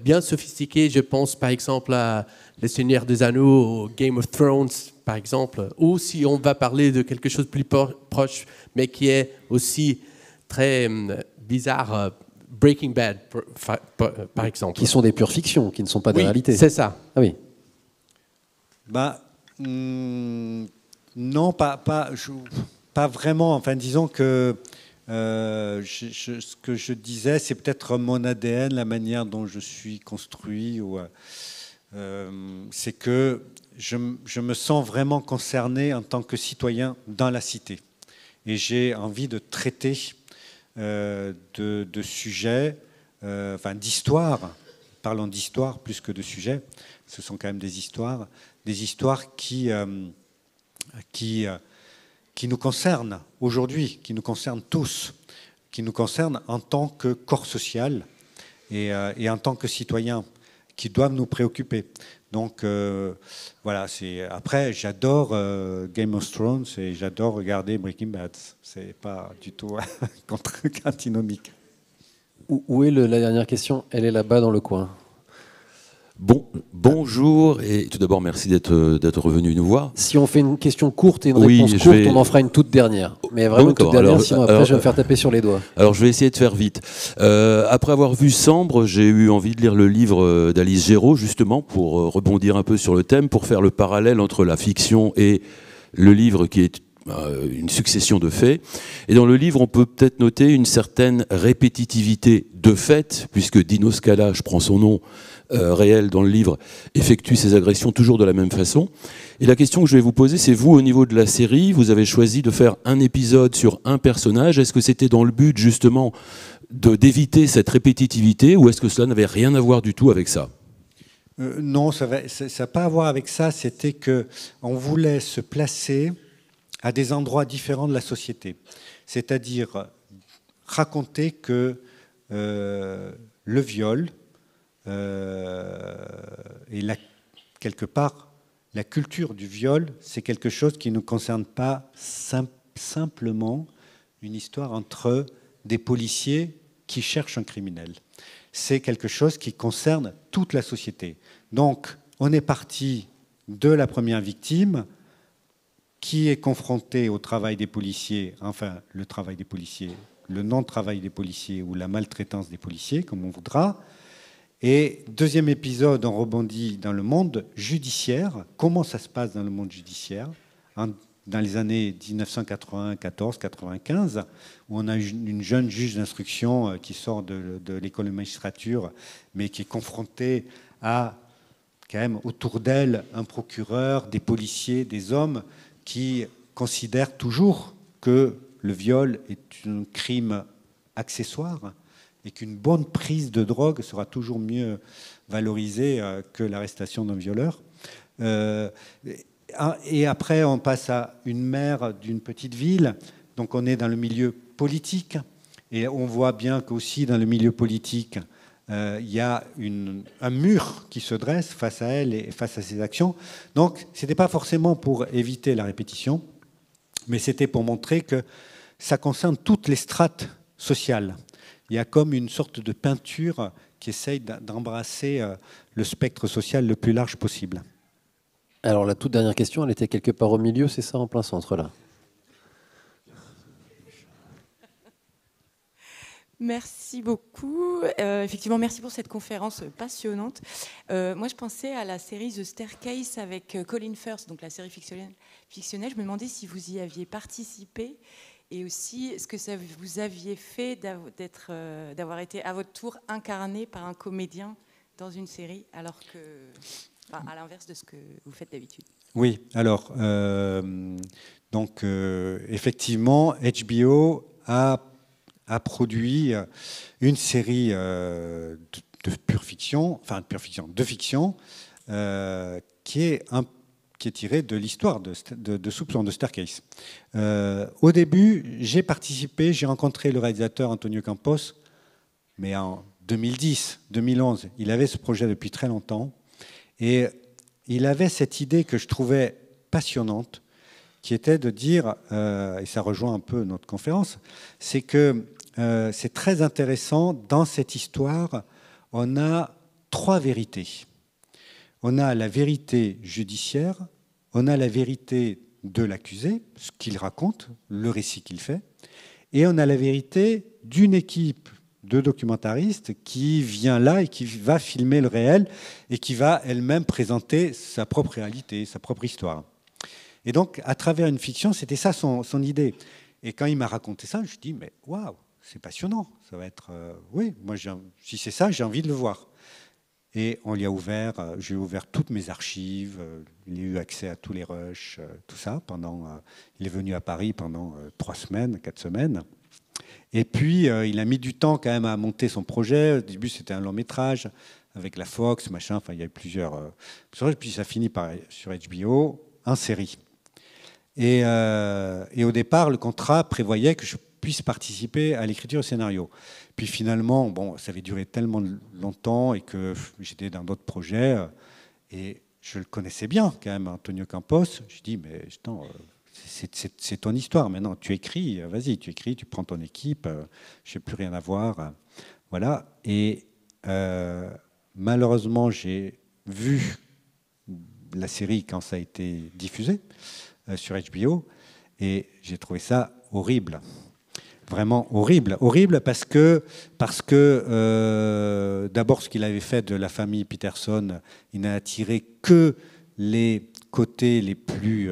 bien sophistiquées. Je pense par exemple à Les Seigneurs des Anneaux, ou Game of Thrones par exemple, ou si on va parler de quelque chose de plus proche, mais qui est aussi très bizarre, Breaking Bad par exemple. Qui sont des pures fictions, qui ne sont pas des réalités. C'est ça. Ah oui. Non, pas vraiment. Enfin, disons que Ce que je disais, c'est peut-être mon ADN, la manière dont je suis construit. C'est que je me sens vraiment concerné en tant que citoyen dans la cité. Et j'ai envie de traiter de sujets, enfin d'histoires, parlons d'histoire plus que de sujets, ce sont quand même des histoires qui nous concernent aujourd'hui, qui nous concernent tous, qui nous concernent en tant que corps social et en tant que citoyens, qui doivent nous préoccuper. Donc voilà, après j'adore Game of Thrones et j'adore regarder Breaking Bad. C'est pas du tout antinomique. Où est la dernière question? Elle est là-bas dans le coin. Bonjour et tout d'abord merci d'être revenu nous voir. Si on fait une question courte et une réponse courte, on en fera une toute dernière. Mais vraiment une toute dernière, sinon après je vais me faire taper sur les doigts. Alors je vais essayer de faire vite. Après avoir vu Sambre, j'ai eu envie de lire le livre d'Alice Géraud justement pour rebondir un peu sur le thème, pour faire le parallèle entre la fiction et le livre qui est une succession de faits. Et dans le livre, on peut peut-être noter une certaine répétitivité de fait, puisque Dino Scala, je prends son nom réel dans le livre, effectue ses agressions toujours de la même façon. Et la question que je vais vous poser, c'est vous, au niveau de la série, vous avez choisi de faire un épisode sur un personnage. Est-ce que c'était dans le but, justement, d'éviter cette répétitivité, ou est-ce que cela n'avait rien à voir du tout avec ça ? Non, ça n'a pas à voir avec ça. C'était qu'on voulait se placer à des endroits différents de la société. C'est-à-dire raconter que le viol et quelque part la culture du viol, c'est quelque chose qui ne concerne pas simplement une histoire entre des policiers qui cherchent un criminel. C'est quelque chose qui concerne toute la société. Donc, on est parti de la première victime qui est confrontée au travail des policiers, enfin le travail des policiers, le non-travail des policiers ou la maltraitance des policiers, comme on voudra. Et deuxième épisode, on rebondit dans le monde judiciaire. Comment ça se passe dans le monde judiciaire dans les années 1994-95, où on a une jeune juge d'instruction qui sort de l'école de magistrature, mais qui est confrontée à, quand même, autour d'elle, un procureur, des policiers, des hommes qui considèrent toujours que le viol est un crime accessoire et qu'une bonne prise de drogue sera toujours mieux valorisée que l'arrestation d'un violeur. Et après, on passe à une mère d'une petite ville, donc on est dans le milieu politique, et on voit bien qu'aussi dans le milieu politique, il y a un mur qui se dresse face à elle et face à ses actions. Donc, ce n'était pas forcément pour éviter la répétition, mais c'était pour montrer que ça concerne toutes les strates sociales. Il y a comme une sorte de peinture qui essaye d'embrasser le spectre social le plus large possible. Alors, la toute dernière question, elle était quelque part au milieu, c'est ça, en plein centre, là. Merci beaucoup. Effectivement, merci pour cette conférence passionnante. Moi, je pensais à la série The Staircase avec Colin Firth, donc la série fictionnelle. Je me demandais si vous y aviez participé et aussi ce que ça vous aviez fait d'avoir été à votre tour incarné par un comédien dans une série, alors que, enfin, à l'inverse de ce que vous faites d'habitude. Oui, alors, effectivement, HBO a produit une série de pure fiction, enfin de fiction, qui est tirée de l'histoire de Soupçon, de Staircase. Au début, j'ai participé, j'ai rencontré le réalisateur Antonio Campos, mais en 2010, 2011, il avait ce projet depuis très longtemps, et il avait cette idée que je trouvais passionnante, qui était de dire, et ça rejoint un peu notre conférence, c'est que c'est très intéressant, dans cette histoire, on a trois vérités. On a la vérité judiciaire, on a la vérité de l'accusé, ce qu'il raconte, le récit qu'il fait, et on a la vérité d'une équipe de documentaristes qui vient là et qui va filmer le réel et qui va elle-même présenter sa propre réalité, sa propre histoire. Et donc, à travers une fiction, c'était ça son idée. Et quand il m'a raconté ça, je dis, mais waouh, c'est passionnant. Ça va être, oui, moi, si c'est ça, j'ai envie de le voir. Et on lui a ouvert, j'ai ouvert toutes mes archives, il a eu accès à tous les rushs, tout ça. Il est venu à Paris pendant 3 semaines, 4 semaines. Et puis, il a mis du temps quand même à monter son projet. Au début, c'était un long métrage avec la Fox, machin. Enfin, il y a eu plusieurs. Puis ça finit sur HBO, en série. Et au départ, le contrat prévoyait que je puisse participer à l'écriture au scénario. Puis finalement, bon, ça avait duré tellement longtemps et que j'étais dans d'autres projets. Et je le connaissais bien quand même, Antonio Campos. Je dis, mais attends, c'est ton histoire maintenant. Tu écris, vas-y, tu écris, tu prends ton équipe. Je n'ai plus rien à voir. Voilà. Et malheureusement, j'ai vu la série quand ça a été diffusé sur HBO et j'ai trouvé ça horrible. Vraiment horrible. Horrible parce que d'abord, ce qu'il avait fait de la famille Peterson, il n'a attiré que les côtés les plus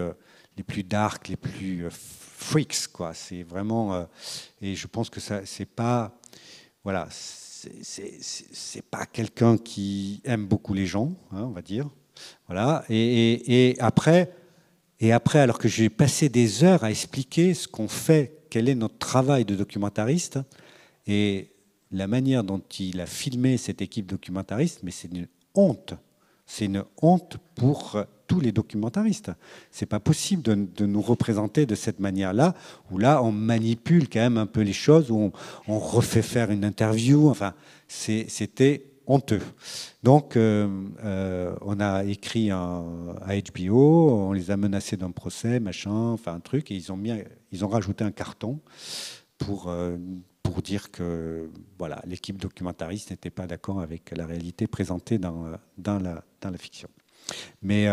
dark, les plus freaks, quoi. C'est vraiment... et je pense que ça, c'est pas... Voilà, c'est pas quelqu'un qui aime beaucoup les gens, hein, on va dire. Voilà. Et après, alors que j'ai passé des heures à expliquer ce qu'on fait, quel est notre travail de documentariste et la manière dont il a filmé cette équipe documentariste, mais c'est une honte. C'est une honte pour tous les documentaristes. C'est pas possible de nous représenter de cette manière-là, où là, on manipule quand même un peu les choses, où on refait faire une interview. Enfin, c'était honteux. Donc, on a écrit à HBO, on les a menacés d'un procès, machin, enfin un truc, et ils ont rajouté un carton pour dire que voilà, l'équipe documentariste n'était pas d'accord avec la réalité présentée dans la fiction. Mais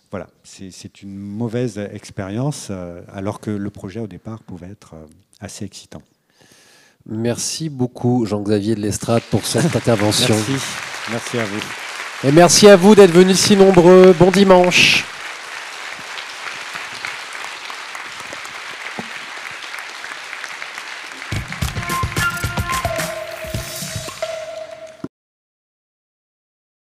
voilà, c'est une mauvaise expérience, alors que le projet au départ pouvait être assez excitant. Merci beaucoup Jean-Xavier de Lestrade pour cette intervention. Merci à vous. Et merci à vous d'être venus si nombreux. Bon dimanche.